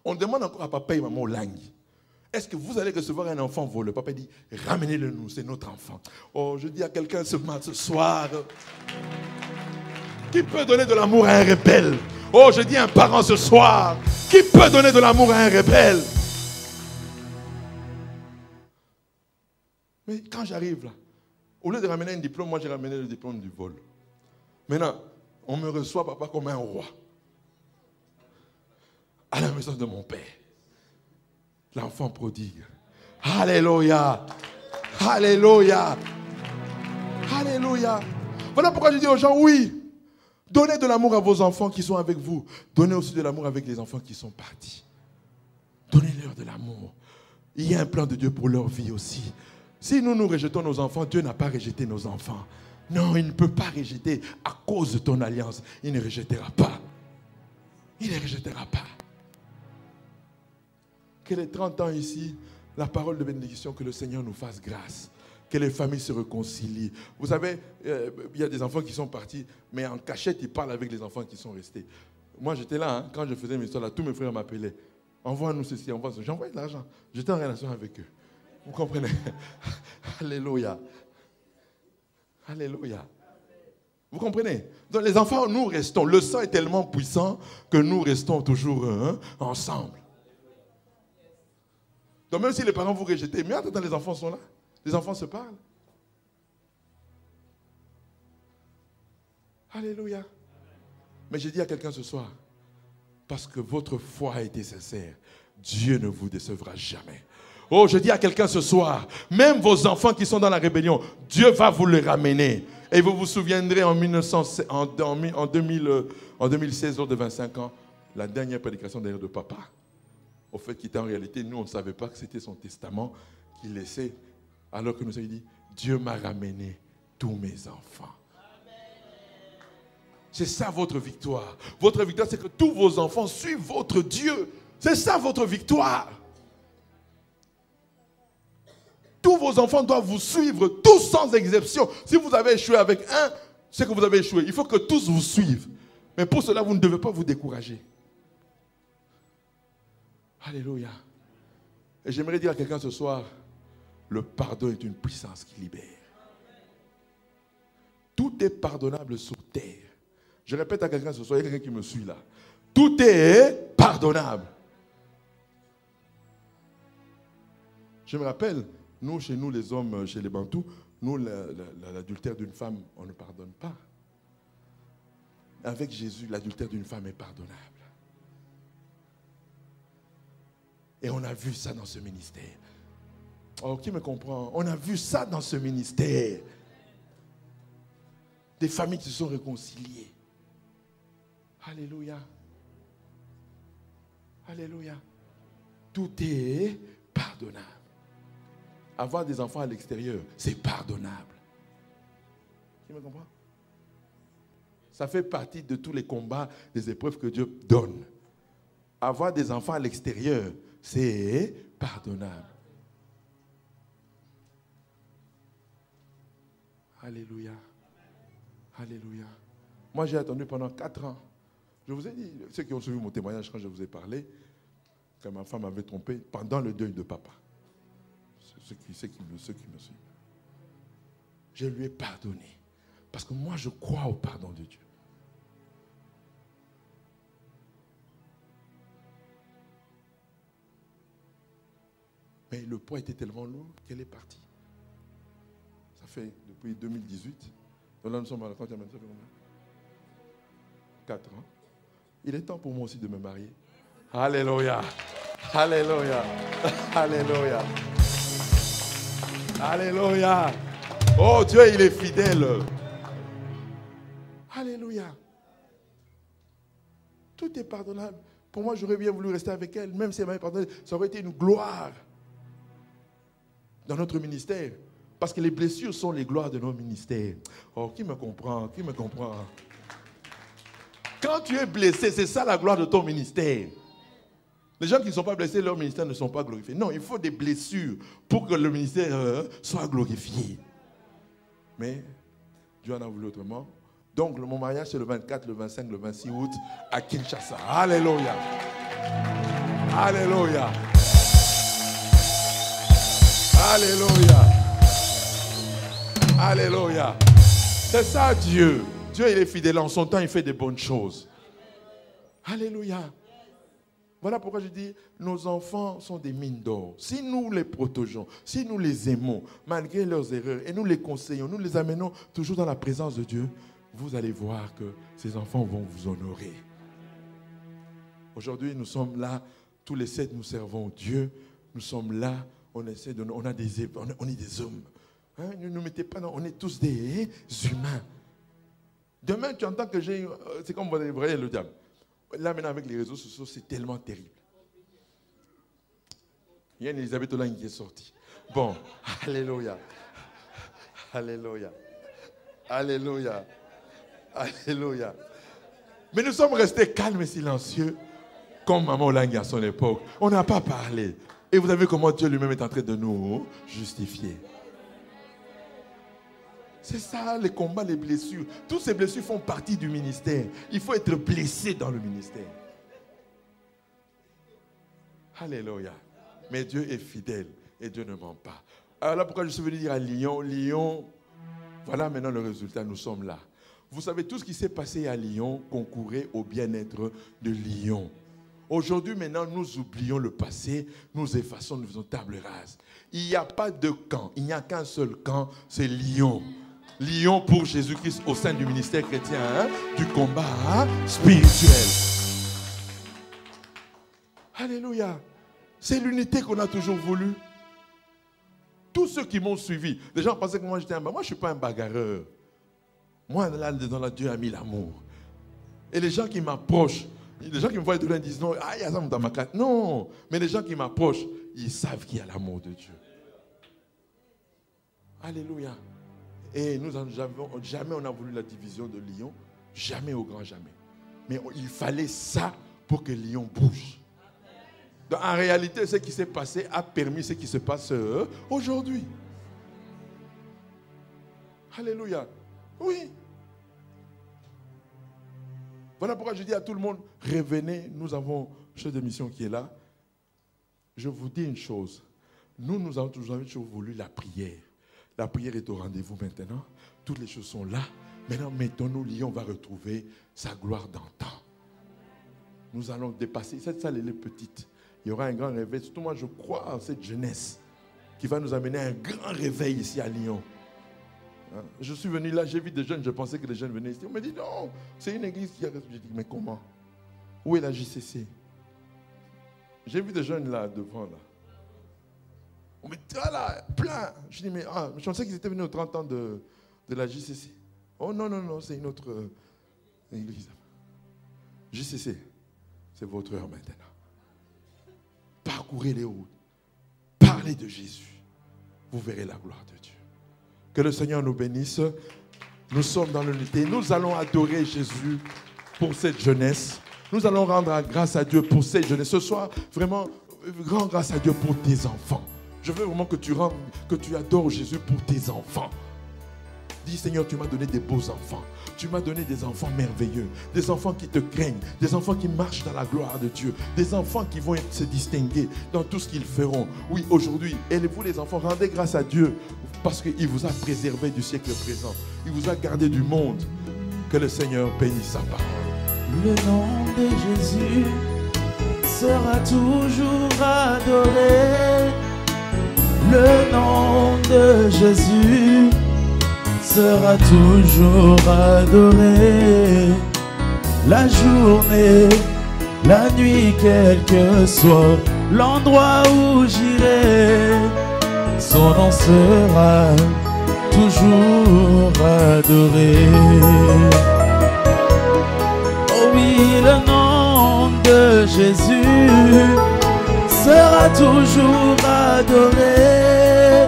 On demande encore à papa et maman Langui. Est-ce que vous allez recevoir un enfant voleur? Papa dit, ramenez-le nous, c'est notre enfant. Oh, je dis à quelqu'un ce soir, qui peut donner de l'amour à un rebelle? Oh, je dis à un parent ce soir, qui peut donner de l'amour à un rebelle? Mais quand j'arrive là, au lieu de ramener un diplôme, moi j'ai ramené le diplôme du vol. Maintenant, on me reçoit, papa, comme un roi. À la maison de mon père. L'enfant prodigue. Alléluia. Alléluia. Alléluia. Voilà pourquoi je dis aux gens, oui, donnez de l'amour à vos enfants qui sont avec vous. Donnez aussi de l'amour avec les enfants qui sont partis. Donnez-leur de l'amour. Il y a un plan de Dieu pour leur vie aussi. Si nous rejetons nos enfants, Dieu n'a pas rejeté nos enfants. Non, il ne peut pas rejeter à cause de ton alliance. Il ne rejettera pas. Il ne rejettera pas. Que les 30 ans ici, la parole de bénédiction, que le Seigneur nous fasse grâce. Que les familles se réconcilient. Vous savez, il y a des enfants qui sont partis, mais en cachette, ils parlent avec les enfants qui sont restés. Moi, j'étais là, hein, quand je faisais mes histoires, là, tous mes frères m'appelaient. Envoie-nous ceci, envoie-nous ceci. J'envoyais de l'argent. J'étais en relation avec eux. Vous comprenez? Alléluia. Alléluia. Vous comprenez? Donc les enfants, nous restons. Le sang est tellement puissant que nous restons toujours ensemble. Donc même si les parents vous rejetez, mais attends, les enfants sont là. Les enfants se parlent. Alléluia. Mais j'ai dit à quelqu'un ce soir, parce que votre foi a été sincère, Dieu ne vous décevra jamais. Oh, je dis à quelqu'un ce soir, même vos enfants qui sont dans la rébellion, Dieu va vous les ramener. Et vous vous souviendrez en 2016, lors de 25 ans, la dernière prédication d'ailleurs de papa, au fait qu'il était en réalité, nous on ne savait pas que c'était son testament qu'il laissait, alors que nous avons dit, Dieu m'a ramené tous mes enfants. C'est ça votre victoire. Votre victoire, c'est que tous vos enfants suivent votre Dieu. C'est ça votre victoire. Tous vos enfants doivent vous suivre, tous sans exception. Si vous avez échoué avec un, c'est que vous avez échoué. Il faut que tous vous suivent. Mais pour cela, vous ne devez pas vous décourager. Alléluia. Et j'aimerais dire à quelqu'un ce soir, le pardon est une puissance qui libère. Tout est pardonnable sur terre. Je répète à quelqu'un ce soir, il y a quelqu'un qui me suit là. Tout est pardonnable. Je me rappelle, nous, chez nous, les hommes, chez les Bantous, nous, l'adultère d'une femme, on ne pardonne pas. Avec Jésus, l'adultère d'une femme est pardonnable. Et on a vu ça dans ce ministère. Oh, qui me comprend? On a vu ça dans ce ministère. Des familles qui se sont réconciliées. Alléluia. Alléluia. Tout est pardonnable. Avoir des enfants à l'extérieur, c'est pardonnable. Qui me comprend? Ça fait partie de tous les combats, des épreuves que Dieu donne. Avoir des enfants à l'extérieur, c'est pardonnable. Alléluia. Alléluia. Moi, j'ai attendu pendant 4 ans. Je vous ai dit, ceux qui ont suivi mon témoignage quand je vous ai parlé, que ma femme m'avait trompé pendant le deuil de papa. Ceux qui me suivent. Je lui ai pardonné. Parce que moi, je crois au pardon de Dieu. Mais le poids était tellement lourd qu'elle est partie. Ça fait depuis 2018. Donc là, nous sommes à la quantième année, ça fait combien? 4 ans. Il est temps pour moi aussi de me marier. Alléluia. Alléluia. Alléluia. Alléluia. Oh, Dieu, il est fidèle. Alléluia. Tout est pardonnable. Pour moi, j'aurais bien voulu rester avec elle. Même si elle m'avait pardonné, ça aurait été une gloire dans notre ministère. Parce que les blessures sont les gloires de nos ministères. Oh, qui me comprend? Qui me comprend? Quand tu es blessé, c'est ça la gloire de ton ministère. Les gens qui ne sont pas blessés, leur ministère ne sont pas glorifiés. Non, il faut des blessures pour que le ministère soit glorifié. Mais Dieu en a voulu autrement. Donc, mon mariage, c'est le 24, le 25, le 26 août à Kinshasa. Alléluia. Alléluia. Alléluia. Alléluia. C'est ça, Dieu. Dieu, il est fidèle. En son temps, il fait des bonnes choses. Alléluia. Voilà pourquoi je dis, nos enfants sont des mines d'or. Si nous les protégeons, si nous les aimons, malgré leurs erreurs, et nous les conseillons, nous les amenons toujours dans la présence de Dieu, vous allez voir que ces enfants vont vous honorer. Aujourd'hui, nous sommes là, tous les 7, nous servons Dieu. Nous sommes là, on est des hommes. Hein, ne nous mettez pas dans, on est tous des humains. Demain, tu entends que c'est comme vous voyez le diable. Là, maintenant, avec les réseaux sociaux, c'est tellement terrible. Il y a une Elisabeth Olang qui est sortie. Bon, alléluia. Alléluia. Alléluia. Alléluia. Mais nous sommes restés calmes et silencieux, comme Maman Olang à son époque. On n'a pas parlé. Et vous avez vu comment Dieu lui-même est en train de nous justifier. C'est ça, les combats, les blessures. Toutes ces blessures font partie du ministère. Il faut être blessé dans le ministère. Alléluia. Mais Dieu est fidèle et Dieu ne ment pas. Alors là, pourquoi je suis venu dire à Lyon, voilà maintenant le résultat, nous sommes là. Vous savez, tout ce qui s'est passé à Lyon concourait au bien-être de Lyon. Aujourd'hui, maintenant, nous oublions le passé, nous effaçons, nous faisons table rase. Il n'y a pas de camp, il n'y a qu'un seul camp, c'est Lyon. Lyon pour Jésus-Christ au sein du ministère chrétien, hein, du combat spirituel. Alléluia. C'est l'unité qu'on a toujours voulu. Tous ceux qui m'ont suivi, les gens pensaient que moi j'étais un bagarreur. Moi je ne suis pas un bagarreur. Moi là dedans là, Dieu a mis l'amour. Et les gens qui m'approchent, les gens qui me voient de loin disent non, ah, il y a ça dans ma carte. Non, mais les gens qui m'approchent, ils savent qu'il y a l'amour de Dieu. Alléluia. Et nous jamais on a voulu la division de Lyon, jamais au grand jamais. Mais il fallait ça pour que Lyon bouge. Donc, en réalité, ce qui s'est passé a permis ce qui se passe aujourd'hui. Alléluia. Oui. Voilà pourquoi je dis à tout le monde, revenez, nous avons un chef de mission qui est là. Je vous dis une chose, nous avons toujours voulu la prière. La prière est au rendez-vous maintenant. Toutes les choses sont là. Maintenant, mettons-nous, Lyon va retrouver sa gloire d'antan. Nous allons dépasser. Cette salle, elle est petite. Il y aura un grand réveil. Surtout moi, je crois en cette jeunesse qui va nous amener à un grand réveil ici à Lyon. Je suis venu là, j'ai vu des jeunes, je pensais que les jeunes venaient ici. On me dit non, c'est une église qui a... Je dis, mais comment? Où est la JCC? J'ai vu des jeunes là, devant là. On me dit, voilà, plein. Je dis, mais je pensais qu'ils étaient venus aux 30 ans de la JCC. Oh non, non, non, c'est une autre église. JCC, c'est votre heure maintenant. Parcourez les routes. Parlez de Jésus. Vous verrez la gloire de Dieu. Que le Seigneur nous bénisse. Nous sommes dans l'unité. Nous allons adorer Jésus pour cette jeunesse. Nous allons rendre grâce à Dieu pour cette jeunesse. Ce soir, vraiment, rends grâce à Dieu pour tes enfants. Je veux vraiment que tu adores Jésus pour tes enfants. Dis, Seigneur, tu m'as donné des beaux enfants. Tu m'as donné des enfants merveilleux. Des enfants qui te craignent. Des enfants qui marchent dans la gloire de Dieu. Des enfants qui vont se distinguer dans tout ce qu'ils feront. Oui, aujourd'hui, élevez-vous les enfants. Rendez grâce à Dieu parce qu'il vous a préservé du siècle présent. Il vous a gardé du monde. Que le Seigneur bénisse sa parole. Le nom de Jésus sera toujours adoré. Le nom de Jésus sera toujours adoré. La journée, la nuit, quel que soit l'endroit où j'irai, son nom sera toujours adoré. Oh oui, le nom de Jésus sera toujours adoré.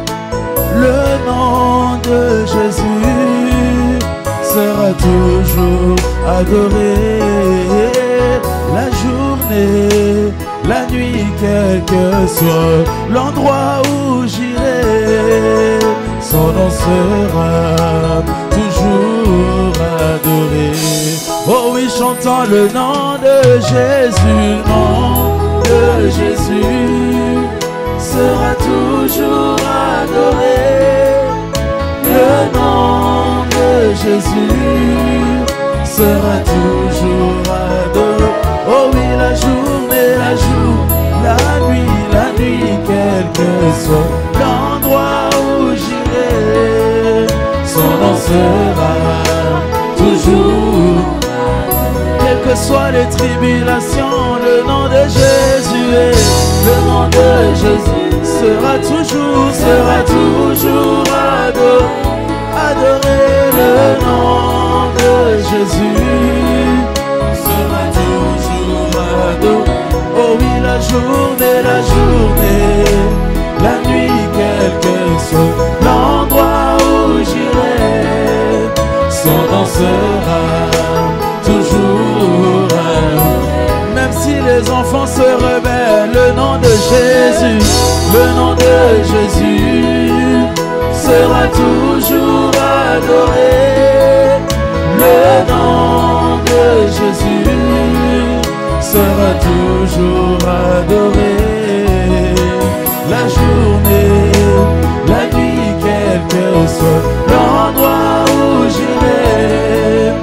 Le nom de Jésus sera toujours adoré. La journée, la nuit, quel que soit l'endroit où j'irai, son nom sera toujours adoré. Oh oui, chantons le nom de Jésus, le nom de Jésus sera toujours adoré. Le nom de Jésus sera toujours adoré. Oh oui, la journée, la nuit, quel que soit l'endroit où j'irai, son nom sera toujours. Quelles que soient les tribulations, le nom de Jésus est, le nom de Jésus sera toujours adoré. Adorez le nom de Jésus sera toujours adoré. Oh oui, la journée, la nuit, quel que soit l'endroit où j'irai, son nom sera toujours adoré. Même si les enfants se rebellent, le nom de Jésus, le nom de Jésus sera toujours adoré. Le nom de Jésus sera toujours adoré. La journée, la nuit, quel que soit l'endroit où j'irai,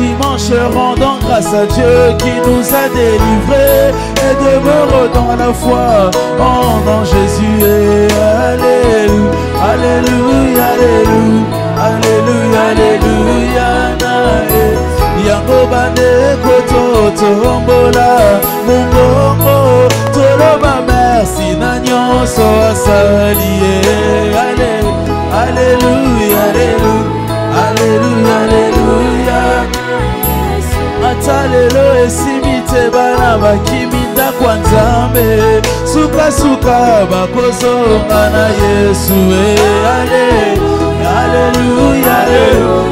dimanche rendant grâce à Dieu qui nous a délivrés et demeurons dans la foi en Jésus. Et alléluia, alléluia, alléluia, alléluia, alléluia. Yango bande koto tombola mungongo toloba merci na nyonso asali. Alléluia, alléluia, alléluia. Atalelo esimite bana bakiminda kwa Nzambe suka suka bakozonga na Yesu. Alléluia, alléluia, alléluia.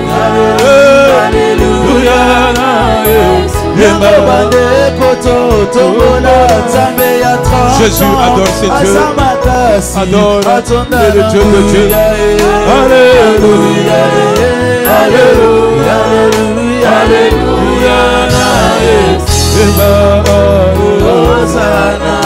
Jésus adore ses dieux. Adore le Dieu de Dieu. Alléluia, alléluia, alléluia, alléluia. Hosanna,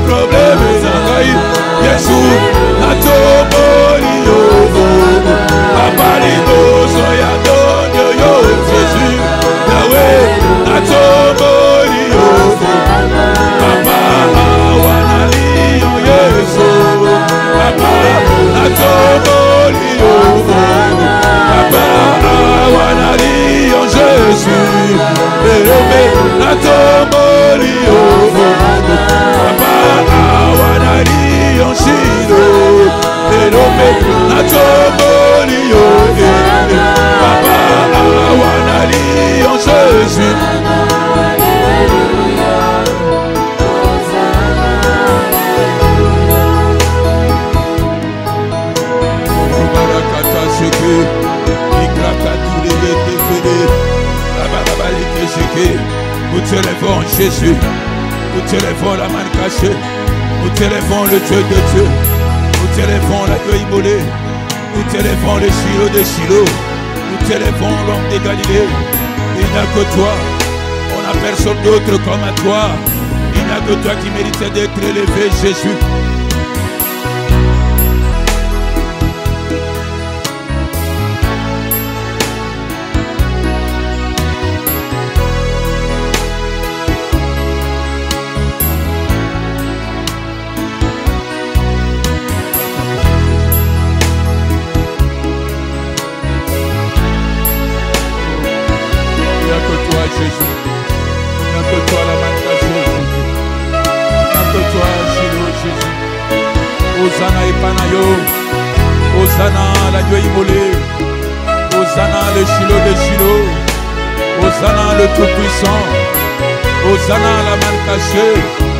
Papa, t'élèvons Jésus. Nous t'élèvons la main cachée. Nous t'élèvons le Dieu de Dieu. Nous t'élèvons l'agneau immolé. Nous t'élèvons le Shiloh de Shiloh. Nous t'élèvons l'homme de Galilée. Il n'y a que toi. On n'a personne d'autre comme à toi. Il n'y a que toi qui méritais d'être élevé, Jésus. Hosanna et Panayo, Hosanna l'agneau immolé, Hosanna le Shiloh de Shiloh, Hosanna le Tout-Puissant, Hosanna la main cachée.